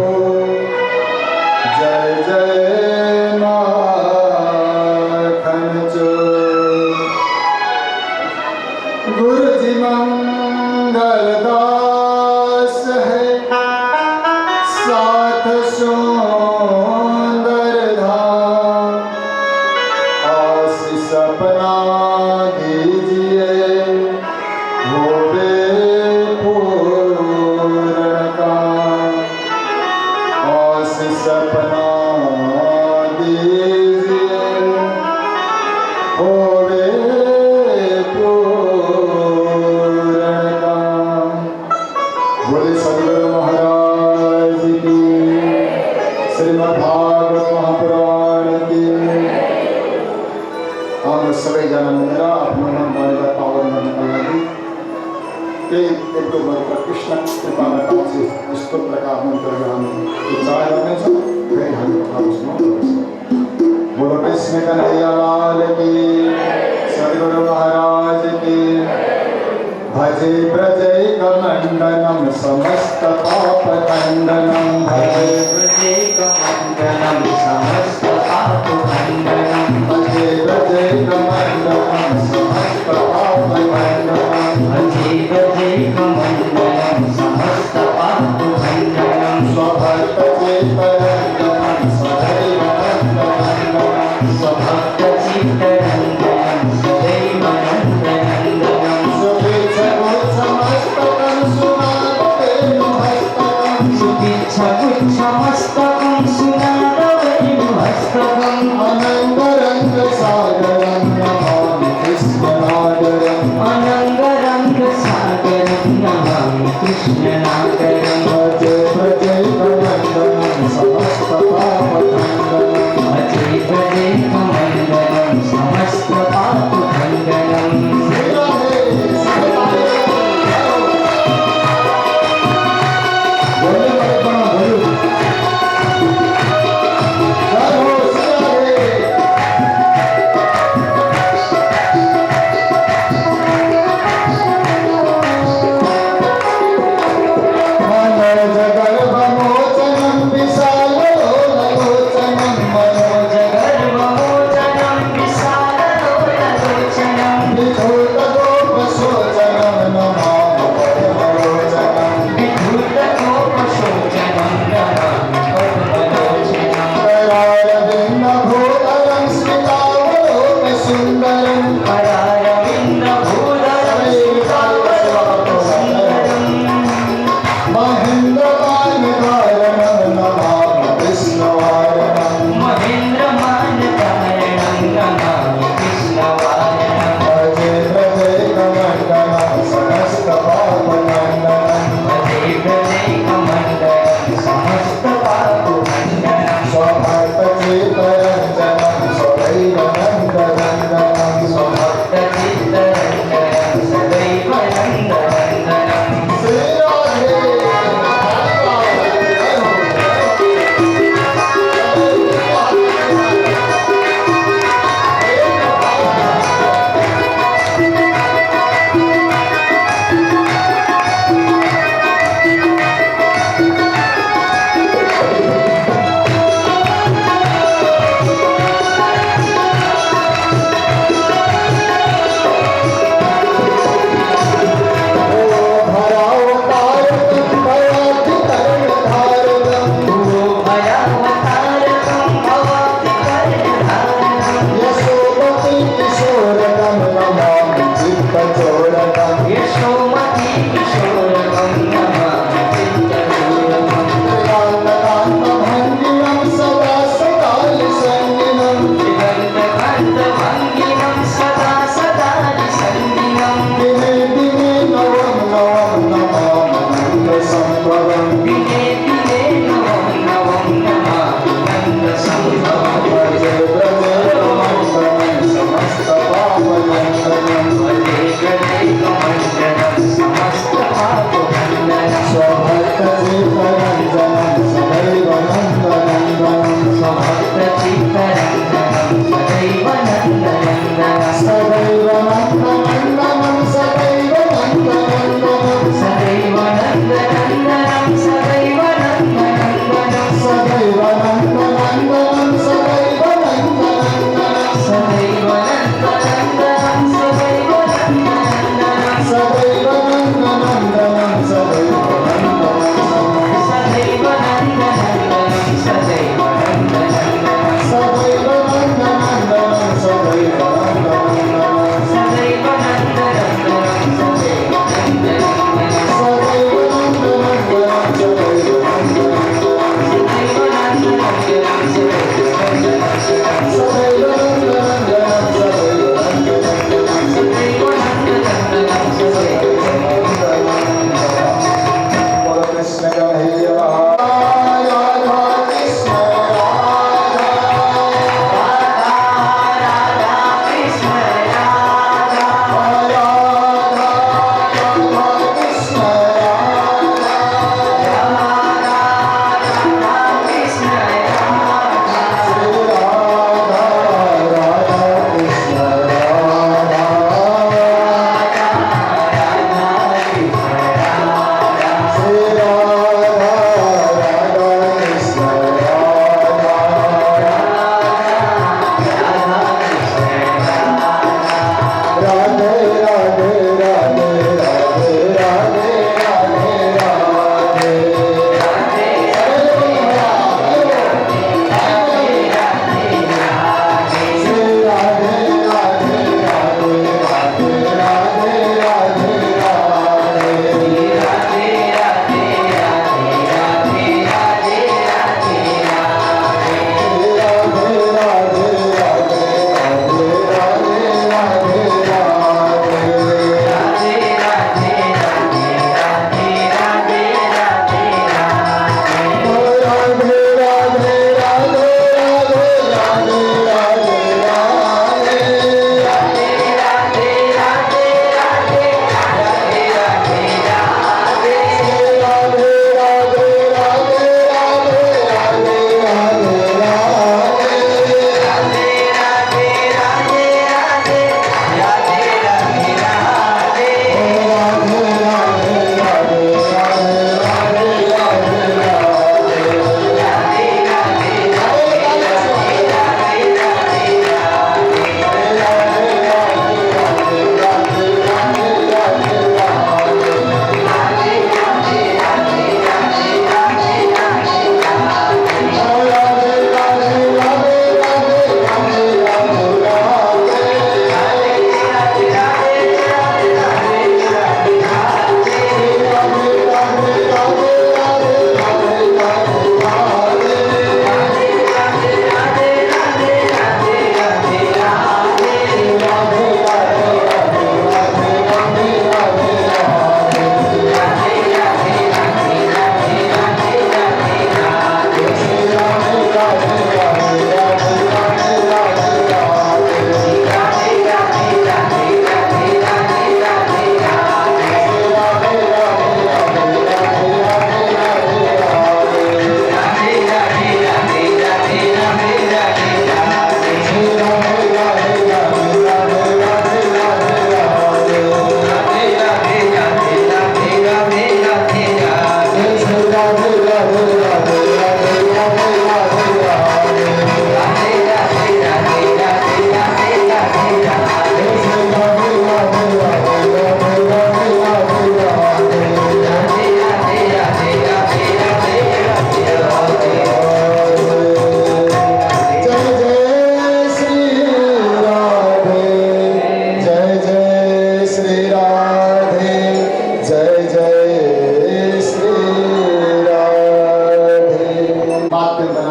जय जय माखन चोर। गुरु जी मंगलदास है, साथ सुंदर धाम, आशीष अपना दीजिए, होवे पूर्ण काम। आशीष अपना दीजिए, होवे पूर्ण काम। बोले सदगुरु महाराज की, श्रीमद् भागवत महापुराण की। हम सबै जना मिलेर आफ्नो मनलाई पावन गर्नका लागि केही एक दो मन्त्र कृष्ण कृपाबाट चाहिँ यस्तो प्रकार मन्त्रहरू हामी उच्चारण गर्नेछौँ। फेरि हामी प्रभुसँग गर्छौँ। बोलो कृष्ण कन्हैया लाल की, सद्गुरु महाराज की। भजे ब्रजैकमण्डनं समस्त पाप खण्डनं, भजे ब्रजैकमण्डनं समस्त पाप खण्डनं, भजे ब्रजैकमण्डनं समस्त पाप खण्डनं, भजे ब्रजैकमण्डनं समस्त पाप खण्डनं, स्वभक्तचित्तरञ्जनं सदैव नन्दनन्दनं, स्वभक्तचित्तरञ्जनं सदैव नन्दनन्दनं, सुभिक्षगुच्छमस्तकं सुनादवेणुहस्तकं, सुभिक्षगुच्छमस्तकं सुनादवेणुहस्तकं, अनङ्गरङ्गसागरं नमामि कृष्णनागरम्। अनङ्गरङ्गसागरं नमामि कृष्णनागरं, भजे ब्रजैकमण्डनं समस्त पापखण्डनं, भजे ब्रजैकमण्डनं समस्त पाप खण्डनं। बोले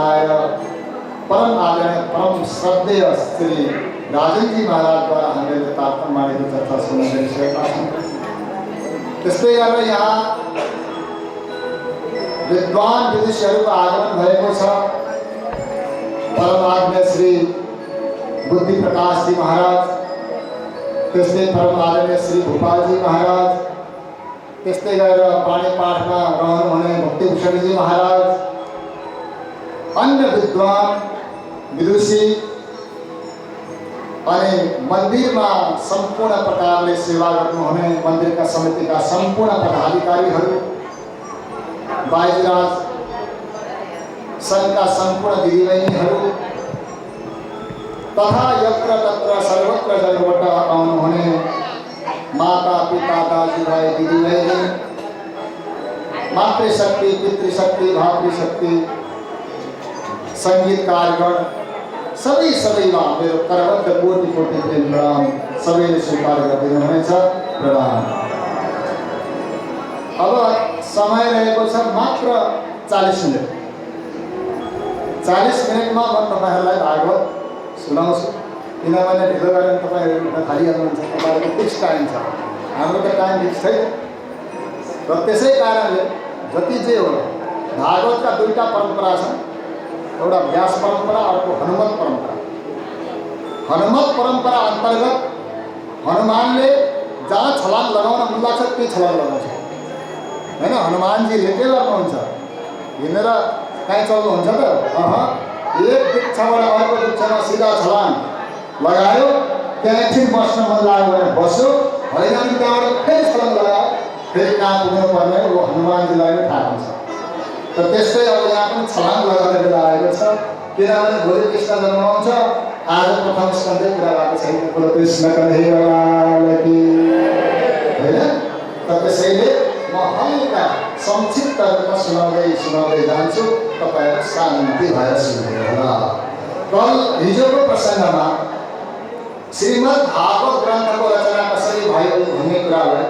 बनाएर परम आदरणीय परम श्रद्धेय श्री राजन जी महाराजद्वारा हामीले तात्पर्यमाणिको चर्चा सुन्न गइसकेका छौँ। त्यस्तै गरेर यहाँ विद्वान विदुषीहरूको आगमन भएको छ। परम आदरणीय श्री बुद्धि प्रकाश जी महाराज, त्यस्तै परम आदरणीय श्री भूपाल जी महाराज, त्यस्तै गरेर वाणी पाठमा रहनुहुने भक्तिभूषण जी महाराज, अन्य विद्वान विदुषी अनि मन्दिरमा सम्पूर्ण प्रकारले सेवा गर्नुहुने मन्दिरका समितिका सम्पूर्ण पदाधिकारीहरू, बाइजराज सङ्घका सम्पूर्ण दिदीबहिनीहरू तथा यत्र तत्र सर्वत्र जगबाट आउनुहुने माता पिता दाजुभाइ दिदीबहिनी, मातृशक्ति पितृशक्ति भातृशक्ति सङ्गीतकारगण सबैमा मेरो करबद्ध कोटि कोटि प्रेम प्रणाम सबैले स्वीकार गरिदिनु हुनेछ। प्रणाम। अब समय रहेको छ मात्र 40 मिनट। 40 मिनटमा म तपाईँहरूलाई भागवत सुनाउँछु, किनभने ढिलो गरेर तपाईँहरू खालिहाल्नुहुन्छ। तपाईँहरूको फिक्स टाइम छ, हाम्रो त टाइम फिक्स छैन। र त्यसै कारणले जति जे हो, भागवतका दुईटा परम्परा छन्, एउटा व्यास परम्परा, अर्को हनुमत परम्परा। हनुमत परम्परा अन्तर्गत हनुमानले जहाँ छलाङ लगाउन मन लाग्छ त्यही छलाङ लगाउँछ होइन। हनुमानजीले के गर्नुहुन्छ, हिँडेर कहीँ चल्नुहुन्छ त? एक वृक्षबाट अर्को वृक्षमा सिधा छलाङ लगायो, त्यहाँ एकछिन बस्न मन लाग्यो भने बस्यो, होइन भने त्यहाँबाट फेरि छलाङ लगायो, फेरि कहाँ पुग्नु पर्ने हो हनुमानजीलाई नै थाहा हुन्छ। र त्यस्तै अब यहाँ पनि छलाङ लगाउने बेला आएको छ, किनभने भोलि कृष्ण जन्माउँछ। आज प्रथम स्कन्धै कुरा भएको छैन, कुरो कृष्ण कन्हैया की होइन। त त्यसैले म हल्का संक्षिप्त रूपमा सुनाउँदै जान्छु, तपाईँहरू शान्ति भएर सुन्नु होला। कल हिजोको प्रसङ्गमा श्रीमद् भागवत ग्रन्थको रचना कसरी भयो भन्ने कुरालाई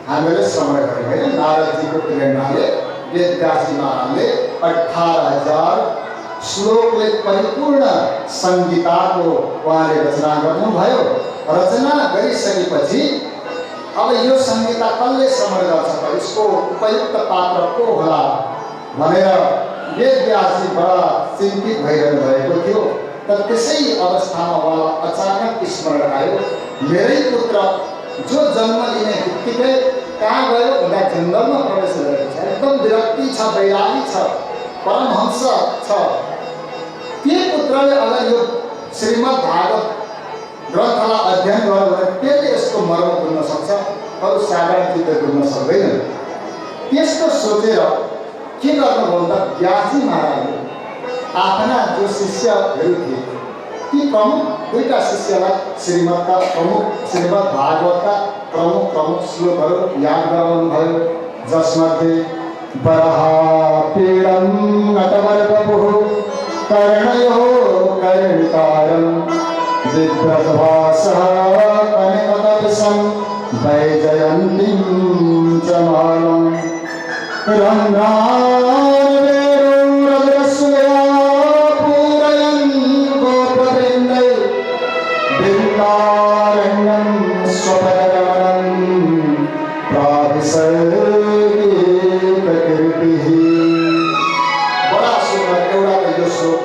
हामीले श्रवण गऱ्यौँ होइन। नारदजीको प्रेरणाले वेदव्यासजी महाराजले 18,000 श्लोकले परिपूर्ण संहिताको उहाँले रचना गर्नुभयो। रचना गरिसकेपछि अब यो संहिता कसले श्रवण गर्छ त, यसको उपयुक्त पात्र को होला भनेर वेदव्यासजी बडा चिन्तित भइरहनु भएको थियो। तर त्यसै अवस्थामा उहाँलाई अचानक स्मरण आयो, मेरै पुत्र जो जन्म लिने बित्तिकै कहाँ गयो भन्दा जङ्गलमा प्रवेश गरेको छ, एकदम विरक्ति छ, वैरागी छ, परमहंस छ। त्यो पुत्रले अगर यो श्रीमद् भागवत ग्रन्थलाई अध्ययन गर्यो भने त्यसले यसको मर्म बुझ्न सक्छ, अरू साधारण चित्त बुझ्न सक्दैन। त्यस्तो सोचेर के गर्नुभयो भन्दा व्यासजी महाराजले आफ्ना जो शिष्यहरू थिए ती प्रमुख दुईटा शिष्यलाई श्रीमद् भागवतका प्रमुख श्लोकहरू याद गराउनु भयो, जसमध्ये बराहपीडं नटवरवपुः कर्णयो कर्णिकारं विभ्रतभासः कनकतपसं वैजयन्तीं च मालं रङ्गारवेरुरजस्वया पूरयन् गोपवृन्दै वृन्दारण्यं स्वपदगमनं प्राविसर्गे प्रकृतिः। बडा सुन्दर एउटा यो श्लोक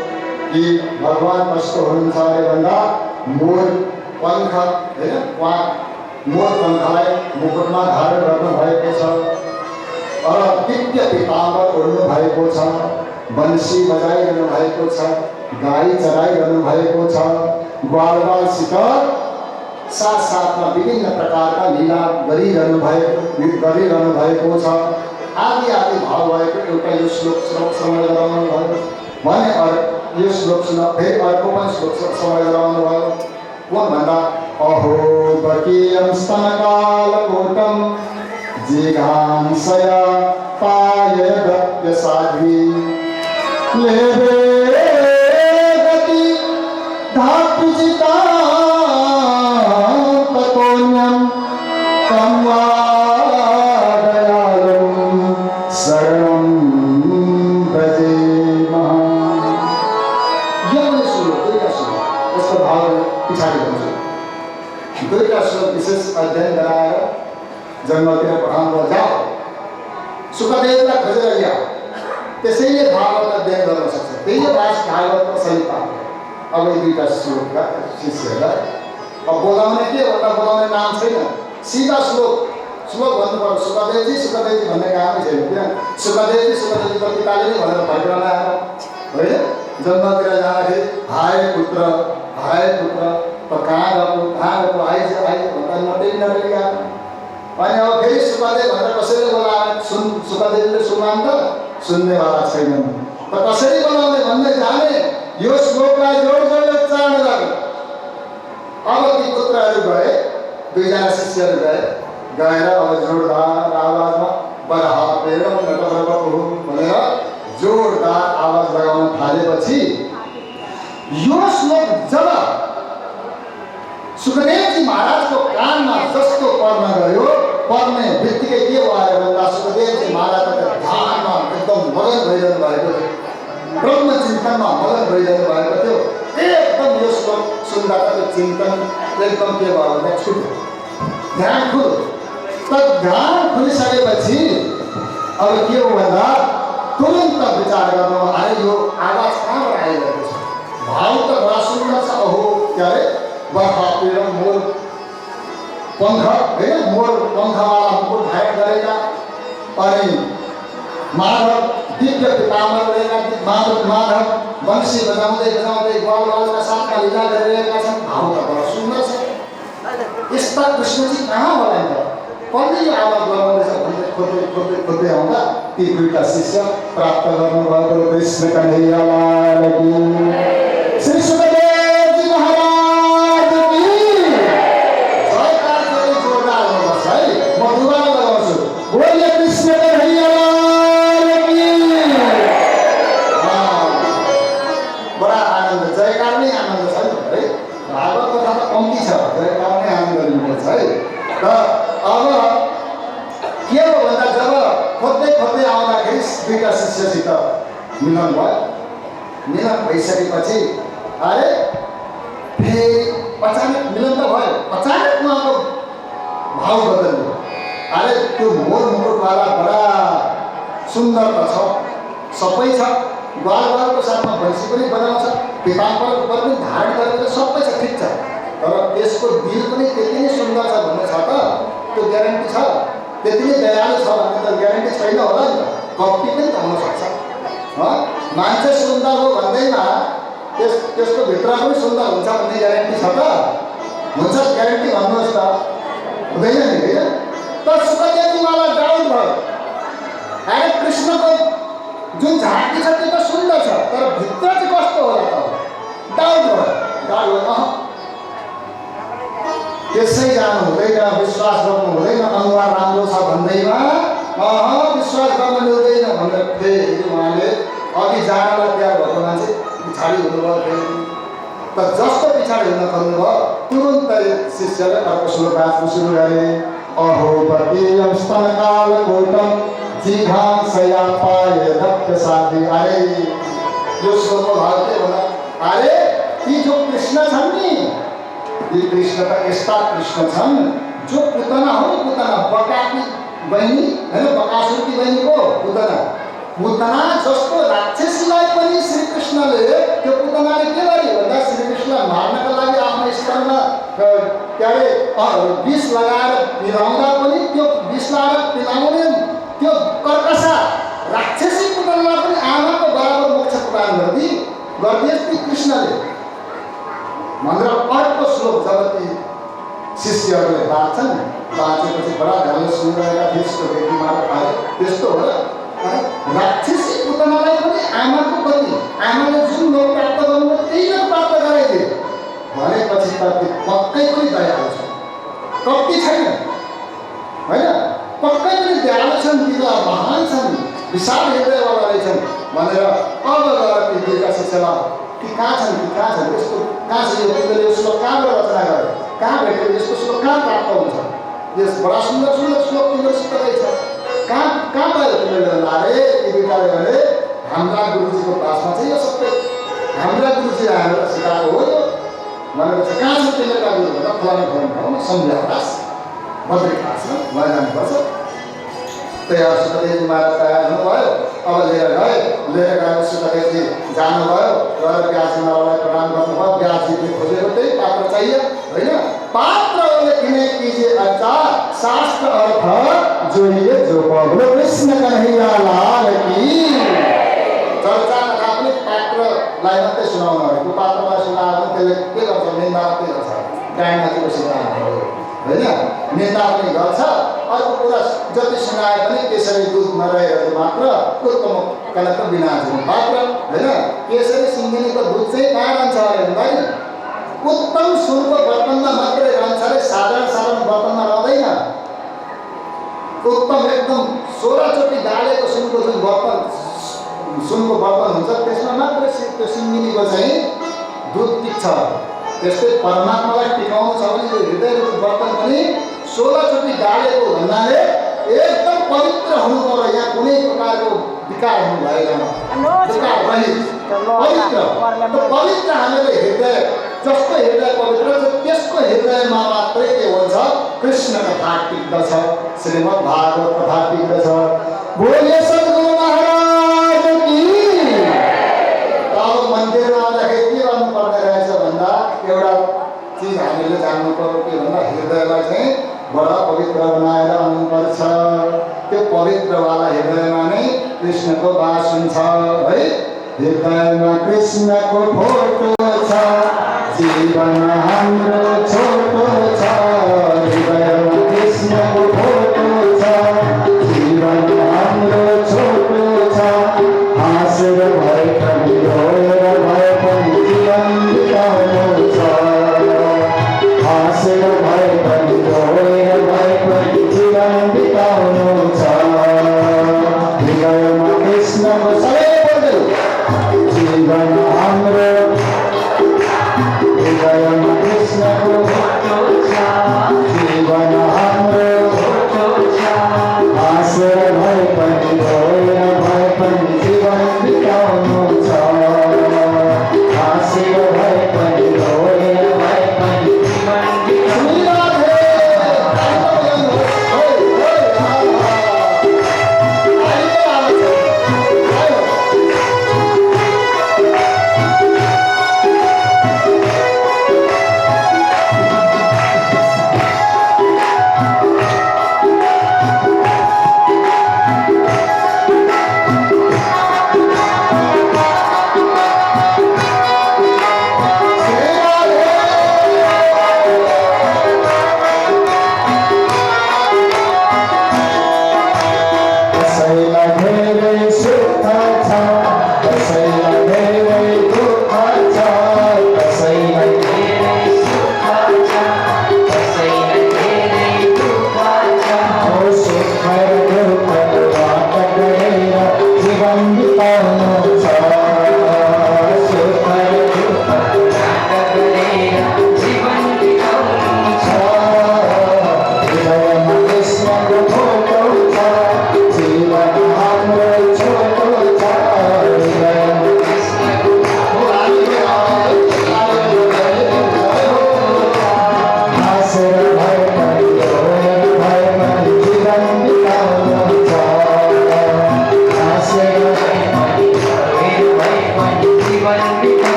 कि भगवान कस्तो हुनुहुन्छ अरे भन्दा मोर पङ्ख होइन, उहाँ मोर पङ्खलाई मुकुटमा धारण गर्नुभएको छ, दिव्य पीताम्बर ओढ्नु भएको छ, बन्सी बजाइरहनु भएको छ, गाई चराइरहनु भएको छ, ग्वालवालसित साथसाथमा विभिन्न प्रकारका लीला गरिरहनु भएको छ। आदि भाव भएको एउटा यो श्लोक श्रवण गराउनु भयो भने यो श्लोक फेरि अर्को पनि श्लोक श्रवण गराउनु भयो। कुन भन्दा अहो बकीयं स्तनकालकोटं जिघांसया पायदप्य साध्वी लेभे गति धातुजिता ततोन्यं तं वा दयालुं शरणं भजेमः। पछाडि भन्छु। दुईटा श्लोक विशेष अध्ययन गराएर जङ्गलतिर पठाउनु जाऊ, सुखदेवलाई खोजेर ल्याऊ, त्यसैले भागवत अध्ययन गर्न सक्छ। त्यही हो भागवतको सही पाठ। अब यी दुईटा श्लोकका शिष्यहरूलाई अब बोलाउने के भन्दा बोलाउने नाम छैन, सिधा श्लोक भन्नु पर्यो। सुखदेवजी भन्ने कामै छैन। किन सुखदेवजी त पिताले नै भनेर फर्किरहन आएर होइन, जन्मतिर जाँदाखेरि हाय पुत्र त कहाँ गएको आइज भन्दा नटेरी आएको। अनि अब फेरि सुखदेव भनेर कसैले बोलाएर सुखदेवले सुनाउनु त सुन्नेवाला छैनन्। त कसरी बोलाउने भन्दै जाने यो श्लोकलाई जोडले उच्चारण गर्नु। अब ती पुत्रहरू गए, दुईजना शिष्यहरू गएर अब जोरदार आवाजमा बरापेर भनेर जोरदार आवाज लगाउन थालेपछि यो श्लोक जब सुखदेवजी महाराजको कानमा जस्तो पर्ने बित्तिकै के भयो भन्दा सुखदेवजी महाराज ध्यानमा एकदम मगन भइरहनु भएको थियो, ब्रह्म चिन्तनमा मगन भइरहनु भएको थियो। एकदम यो श्लोक सुन्दा त्यो चिन्तन एकदम के भयो भन्दा छुट्यो, ध्यान खुल्यो। त ध्यान खुलिसकेपछि अब के हो भन्दा तुरन्त विचार गर्नु, अरे यो आवाज कहाँबाट आइरहेको छ? भाव त बडा सुन्दर छ। अहो के अरे बर्खापेर मोर पङ्ख होइन, मोर पङ्खवाला मुकुट धारण गरेका अनि माधव दिव्य पिताम्बर रहेका माधव वंशी बजाउँदै ग्वालका साथमा लीला गरिरहेका छन्। भाव त बडा सुन्दर छ। यस्ता कृष्णजी कहाँ होला त? कसले यो आवाज लगाउँदैछ भन्दै खोज्दै आउँदा ती दुईटा शिष्य प्राप्त गर्नुभएको कृष्ण कन्हैया लाल की श्री सुखदेवजी महाराज की जयकार चाहिँ जोरदार गर्नुहोस् है। म दुबारा लगाउँछु, बोलिए कृष्ण कन्हैया लाल की। बडा आनन्द, जयकार नै आनन्द छ नि है। भागवत कथा त कम्ती छ, जयकार नै आनन्द लिनुपर्छ है। र अब के हो भन्दा जब खोज्दै आउँदाखेरि दुईटा शिष्यसित मिलन भयो। मिलन भइसकेपछि अरे फेरि अचानक मिलन त भयो, अचानक उहाँको भाव बदल्यो। अरे त्यो मोर मुकुटवाला बडा सुन्दर त छ, सबै छ, ग्वालको साथमा भैँसी पनि बनाउँछ, पिताम्बर पनि धारण गरेर सबै छ, ठिक छ। तर त्यसको दिल पनि त्यति नै सुन्दर छ भन्ने छ त? त्यो ग्यारेन्टी छ? त्यति नै दयालु छ भन्ने त ग्यारेन्टी छैन होला नि त। कपी पनि त हुनसक्छ। मान्छे सुन्दर हो भन्दैमा त्यसको भित्र पनि सुन्दर हुन्छ भन्ने ग्यारेन्टी छ त? हुन्छ ग्यारेन्टी भन्नुहोस् त, हुँदैन नि होइन? त सुखदेवजीवाला डाउट भयो। अरे कृष्णको जुन झाँकी छ त्यो त सुन्दर छ, तर भित्र चाहिँ कस्तो होला त? डाउट भयो। त्यसै जानु हुँदैन, विश्वास गर्नु हुँदैन, अनुहार राम्रो छ भन्दैमा विश्वास गर्न मिल्दैन भनेर फेरि उहाँले अघि जानलाई तयार भएको मान्छे पछाडि हुनुभयो। फेरि त जस्तो पछाडि हुन खोज्नुभयो तुरुन्तै शिष्यले अर्को श्लोक गाँच्नु सुरु गरे। अहो पतियम स्तनकाल कोटम जिघांसया पाय दक्ष साधि। अरे यो श्लोकको भाव के भन्दा अरे ती जो कृष्ण छन् नि, यी कृष्ण त यस्ता कृष्ण छन् जो पुतना हो, पुतना बकाकी बहिनी होइन, बकासुरकी बहिनीको पुतना जस्तो राक्षसीलाई पनि श्रीकृष्णले त्यो पुतनाले के गर्यो भन्दा श्रीकृष्णलाई मार्नका लागि आफ्नो स्तनमा के अरे विष लगाएर पिलाउँदा पनि त्यो विष लगाएर पिलाउने त्यो कर्कशा राक्षसी पुतनालाई पनि आमाको बराबर मोक्ष प्रदान गरिदिए ती कृष्णले भनेर अर्को श्लोक जब ती शिष्यहरूले बाँच्छन्, बाँचेपछि बडा ध्यानले सुनिरहेका थिए। यस्तो व्यक्तिबाट आयो त्यस्तो हो र राक्षसी पुतनालाई पनि आमाको पति, आमाले जुन लोक प्राप्त गर्नुभयो त्यही लोक प्राप्त गराइदिए भनेपछि त पक्कै पनि दयालु छ, कति छैन होइन, पक्कै पनि दयालु छन्, ती त महान छन्, विशाल हृदयवाला रहेछन् भनेर अब गएर ती दुईटा शिष्यलाई ती कहाँ छन् यस्तो कहाँ छ यो तिमीले यो श्लोक कहाँबाट रचना गर्यो, कहाँ भेट्यो, यस्तो श्लोक कहाँ प्राप्त हुन्छ, यस बडा सुन्दर श्लोक तिमीहरूसित रहेछ, कहाँ पायो तिमीले? अरे ती दुईटाले भने हाम्रा गुरुजीको पासमा चाहिँ यो सबै हाम्रा गुरुजी आएर सिकाएको हो। भनेपछि कहाँ छ तिम्रो कागज भन्दा फलाना ठाउँमा सम्झाउलास बद्रिकाश्रम जानुपर्छ। तयार सुखदेवजी महाराज तयार हुनुभयो। अब लिएर गए सुखदेवजी जानुभयो। गएर ब्याजी महाराजलाई प्रणाम गर्नुभयो। ब्याजीले खोजेको त्यही पात्र चाहियो होइन। पात्रले किने कीजिए अच्छा शास्त्र अर्थ जोइए जो पगलो कृष्ण कन्हैया लाल की। चर्चा कथा पनि पात्रलाई मात्रै सुनाउनु हो। त्यो पात्रलाई सुनायो भने त्यसले के गर्छ? निन्दा मात्रै गर्छ। गायनमाथि सुनाउनु होइन, निन्दा पनि गर्छ। अर्को कुरा जति सुनाए पनि केसरी दुध नरहेको मात्र उत्तम कनक बिनाजुन पात्र होइन। केसरी सिङ्गिनीको दुध चाहिँ कहाँ रहन्छ अरे भन्दाखेरि उत्तम सुनको बर्तनमा मात्रै रहन्छ अरे, साधारण बर्तनमा रहँदैन। उत्तम एकदम 16 चोटि गाडेको सुनको जुन सुनको बर्तन हुन्छ त्यसमा मात्रै त्यो सिङ्गिनीको चाहिँ दुध टिक्छ। त्यस्तै परमात्मालाई टिकाउनु छ भने त्यो हृदयको बर्तन पनि 16 चोटि गाडेको भन्नाले एकदम पवित्र हुनु पर्यो। यहाँ कुनै प्रकारको विकार हुनु भएन, विकार रहित पवित्र। पवित्र हामीले हृदय जस्तो हृदय पवित्र छ त्यसको हृदयमा मात्रै के हुन्छ? कृष्ण कथा टिक्दछ, श्रीमद् भागवत कथा टिक्दछ। बोलिए सद्गुरु महाराज की। अब मन्दिरमा आउँदाखेरि के गर्नुपर्ने रहेछ भन्दा एउटा चिज हामीले जान्नु पर्यो के भन्दा हृदयलाई चाहिँ बडा पवित्र बनाएर आउनुपर्छ। त्यो पवित्रवाला हृदयमा नै कृष्णको वास हुन्छ है। हृदयमा कृष्णको फोटो छ, जीवन हाम्रो छोटो छ। हृदयमा कृष्णको फोटो छ, जीवन हाम्रो छोटो छ। हाँसेर भए पनि रोएर भए पनि जीवन बिताउनु छ। हाँसेर भए पनि रोएर भए पनि जीवन बिताउनु छ। हृदयमा कृष्णको सबै बोल्दै जीवन हाम्रो। हृदयमा कृष्णको फोटो छ, जीवन हाम्रो।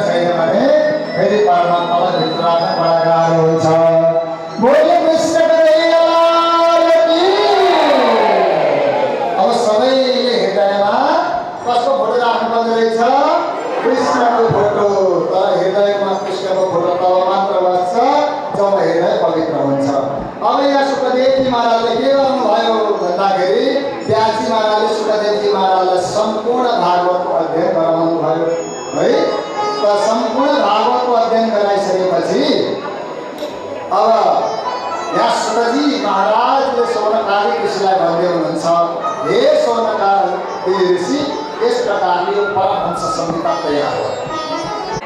छैन भने फेरि परमात्मालाई भित्र राख्न बडा गाह्रो हुन्छ। बोले कृष्ण कन्हैयालाल की। अब सबैले हृदयमा कसको फोटो राख्नुपर्ने रहेछ? कृष्णको फोटो। तर हृदयमा कृष्णको फोटो तब मात्र बस्छ जब हृदय पवित्र हुन्छ। अब यहाँ सुखदेवजी महाराजले के गर्नुभयो भन्दाखेरि व्यासजी महाराजले सुखदेवजी महाराजलाई सम्पूर्ण भागवतको अध्ययन गराउनु भयो है। त सम्पूर्ण भागवतको अध्ययन गराइसकेपछि अब यहाँ सुखजी महाराजले सौनकादि ऋषिलाई भन्दै हुनुहुन्छ, हे सौनकादि ऋषि, यस प्रकारले यो परमहंस संहिता तयार हो।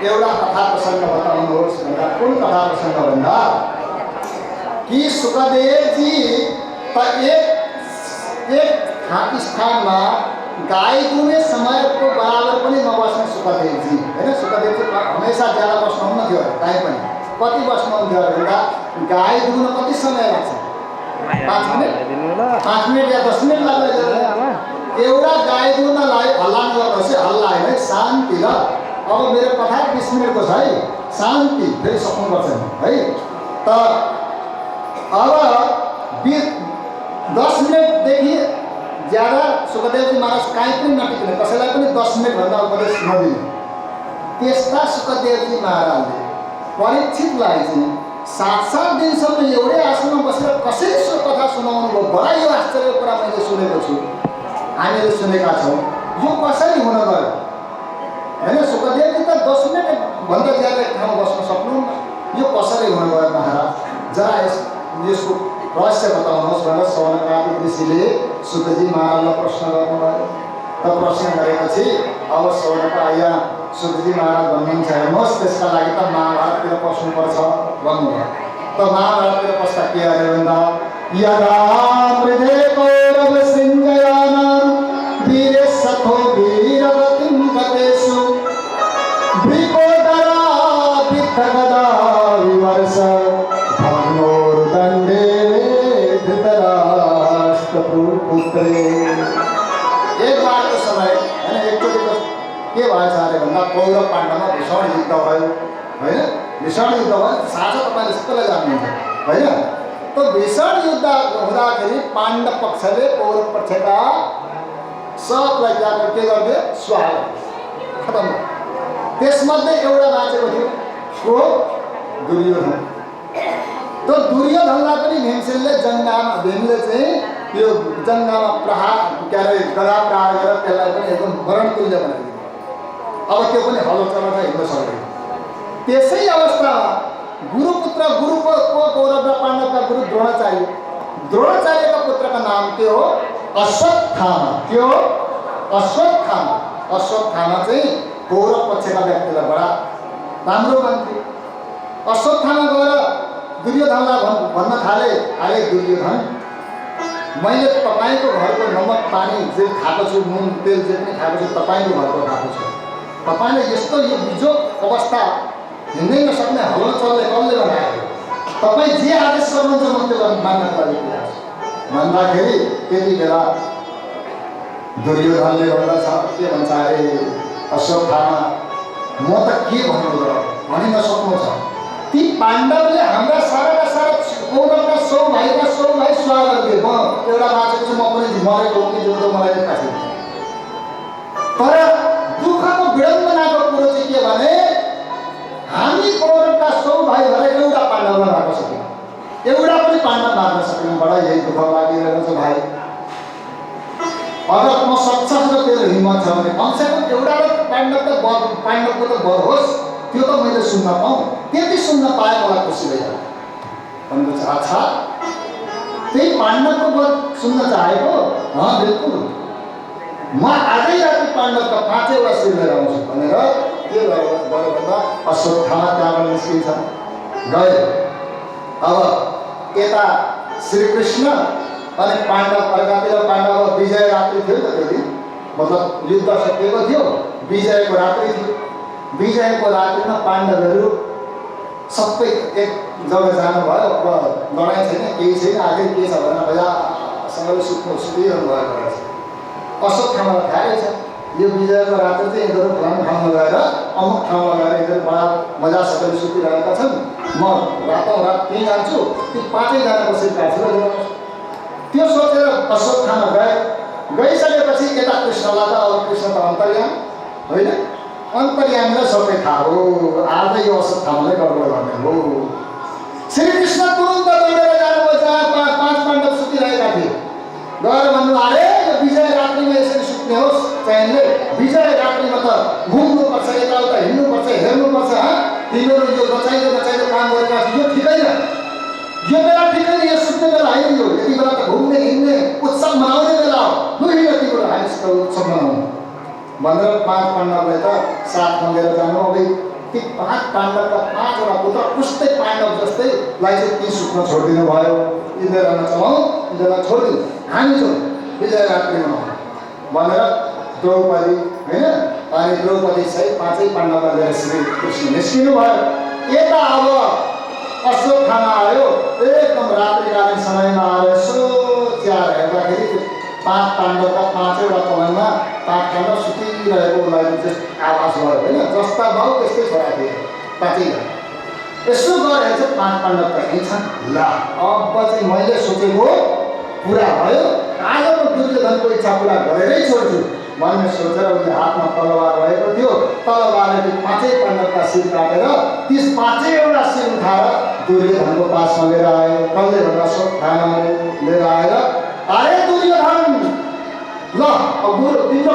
एउटा कथा प्रसङ्ग बताउनुहोस् भन्दा कुन कथा प्रसङ्ग भन्दा कि सुखदेवजी त एक स्थानमा गाई दुने समयको बराबर पनि नबस्ने सुखदेवजी होइन। सुखदेवजी हमेसा ज्यादा बस्नुहुन्न थियो, काहीँ पनि कति बस्नुहुन्थ्यो भन्दा गाई दुन कति समय लाग्छ? 5 मिनट 5 मिनट या 10 मिनट लाग्छ। एउटा गाई दुनलाई हल्ला गर्नुहोस् है, हल्ला होइन, शान्ति। ल अब मेरो कथा 20 मिनटको छ है, शान्ति, फेरि सक्नुपर्छ है। त अब 10 मिनटदेखि ज्यादा सुखदेवजी महाराज कहीँ पनि नटिक्ने, कसैलाई पनि 10 मिनटभन्दा उपदेश नदिने। त्यस्ता सुखदेवजी महाराजले परीक्षितलाई चाहिँ 7-7 दिनसम्म एउटै आसनमा बसेर कसरी कथा सुनाउनु भयो। बडा यो आश्चर्यको कुरा मैले सुनेको छु, हामीले सुनेका छौँ। यो कसरी हुन गयो होइन? सुखदेवजी त 10 मिनटभन्दा ज्यादा ठाउँ बस्न सक्नुहुन्न। यो कसरी हुन गयो महाराज? जरा यसको रहस्य बताउनुहोस् भनेर सौनकादि ऋषिले सुखजी महाराजलाई प्रश्न गर्नुभयो। त प्रश्न गरेपछि अब सौनका यहाँ सुखजी महाराज भन्नुहुन्छ, हेर्नुहोस् त्यसका लागि त महाभारततिर पस्नुपर्छ भन्नुभयो। त महाभारततिर पस्दा के अरे भन्दा यदा मृधे कौरव सिञ्जयानां वीरे सखो वीरवतीं गतेषु भृकोदरा विद्धगदा विवर्ष धर्मोर्दण्डे धृतराष्ट्रपुत्रे। एक बारको समय होइन, एकचोटिको के भएछ अरे भन्दा कौरव पाण्डवमा भीषण युद्ध भयो होइन। भीषण युद्ध भयो, साझा तपाईँले सबैलाई जान्नुहुन्छ होइन। त भीषण युद्ध हुँदाखेरि पाण्डव पक्षले कौरव पक्षका सबलाई जाँदा के गरिदियो? स्वागत खतम। त्यसमध्ये एउटा बाँचेको थियो, को? दुर्योधन। त दुर्योधनलाई पनि भीमसेनले भीमले चाहिँ यो जङ्गामा प्रहार के अरे गदा प्रहार गरेर त्यसलाई पनि एकदम मरणतुल्य बनाइदियो। अब त्यो पनि हलो चलाएर हिँड्न सक्दैन। त्यसै अवस्थामा गुरुपुत्र गुरुको कौरव र पाण्डवका गुरु द्रोणाचार्य, द्रोणाचार्यका पुत्रका नाम के हो? अश्वत्थामा। के हो? अश्वत्थामा। अश्वत्थामा चाहिँ कौरव पक्षका व्यक्तिलाई बडा राम्रो मान्थे। अश्वत्थामा गएर दुर्योधनलाई भन्न थाले, अरे दुर्योधन, मैले तपाईँको घरको नमक पानी जे खाएको छु, नुन तेल जे पनि खाएको छु तपाईँको घरको खाएको छु। तपाईँले यस्तो यो बिजोग अवस्था हिँड्नै नसक्ने हल्ला चल्ने कसले बनायो? तपाईँ जे आदेश गर्नुहुन्छ म त्यो मान्नको लागि तयार छु भन्दाखेरि त्यति बेला दुर्योधनले भन्दछ, के भन्छ अरे अश्वत्थामा, म त के भन्नु र भनि नसक्नु छ। ती पाण्डवले हाम्रा सारा कौरवका 100 भाइ स्वागत दिए। म एउटा बाँचेको छु, म पनि मरेको हो कि जो मलाई थाहा छैन। तर दुःखको विडम्बनाको कुरो चाहिँ के भने हामी कौरवका 100 भाइ भएर एउटा पाण्डवलाई मार्न सकेनौँ, एउटा पनि पाण्डव मार्न सकेनौँ। बडा यही दुःख लागिरहेको छ भाइ। अगर म सक्छस् र तेरो हिम्मत छ भने कमसेकम एउटा पाण्डवको त वर होस्, त्यो त मैले सुन्न पाऊँ। त्यति सुन्न पाए मलाई खुसी भइहाल्यो भन्दछ। अच्छा, त्यही पाण्डवको वर सुन्न चाहेको? बिल्कुल, म आजै राति पाण्डवका 5वटा शिर लिएर आउँछु भनेर के गर्यो भन्दा अश्वत्थामा त्यहाँबाट निस्किन्छ, गयो। अब यता श्रीकृष्ण अनि पाण्डव अर्कातिर, पाण्डव विजय रात्रि थियो त त्यो दिन, मतलब युद्ध सकिएको थियो, विजयको रात्रि थियो। विजयको रात्रिमा पाण्डवहरू सबै एक जग्गा जानुभयो। अब लडाइँ छैन, केही छैन, आखिर के छ भनेर मजासँगले सुत्नु सुतिरहनु भएको रहेछ। अश्वत्थामालाई थाहै छ यो विजयको राति चाहिँ यिनीहरू फलाम ठाउँमा गएर अमुक ठाउँमा गएर यिनीहरू बडा मजासँगले सुतिरहेका छन्, म रातौँ रात त्यहीँ जान्छु, ती 5जनाको सिट काट्छु र ल्याउँछु। त्यो सोचेर अश्वत्थामा गइसकेपछि यता कृष्णलाई त अब कृष्ण त अन्तर्याम होइन, अन्तर्यामीलाई सबै थाहा हो, आज यो अश्वत्थामालाई गडबड गर्ने हो। श्रीकृष्ण तुरन्त दौडेर जानुभयो जहाँ 5 पाण्डव सुतिरहेका थिए, गएर भन्नु अरे यो विजय रात्रिमा यसरी सुत्ने होस् चयनले, विजय रात्रिमा त घुम्नुपर्छ, यताउता हिँड्नुपर्छ, हेर्नुपर्छ, तिनीहरू यो नचाहिँदो काम गरेका थियो, यो ठिकै न, यो बेला ठिकै न, यो सुत्ने बेला होइन, यो यति बेला त घुम्ने हिँड्ने उत्सव मनाउने बेला हो, लु हिँड तिम्रो हामीसित उत्सव मनाउनु भनेर 5 पाण्डवलाई त साथमा लिएर जानु। अब ती 5 पाण्डवका 5वटा पुत्र उस्तै पाण्डव जस्तैलाई चाहिँ ती सुत्न छोडिदिनु भयो। यिनीहरूलाई नचलाउँ, यिनीहरूलाई छोडिदिनु, हामी छौँ विजय रात्रिमा भनेर द्रौपदी होइन, अनि द्रौपदी सहित 5 पाण्डवलाई लिएर श्री कृष्ण निस्किनु भयो। यता अब अश्वत्थामा आयो, एकदम रात्रिकालीन समयमा आएर यसो चियार हेर्दाखेरि 5 पाण्डवका 5वटा कमानमा 5 पाण्डव सुतिरहेको लागि चाहिँ आवाज भयो होइन, जस्ता भाउ त्यस्तै छोरा थिए 5जना। यसो गरेर चाहिँ 5 पाण्डव त हिँड्छन्। ल अब चाहिँ मैले सोचेको पुरा भयो, आज म दुर्योधनको इच्छा पुरा गरेरै छोड्छु भन्ने सोचेर उनले हातमा तलवार रहेको थियो, तलवारले ती 5 पाण्डवका शिर काटेर ती 5वटा शिर उठाएर दुर्योधनको पासमा लिएर आयो। कसले भन्दा अश्वत्थामाले लिएर आएर, अरे दुर्योधन ल अब तिम्रो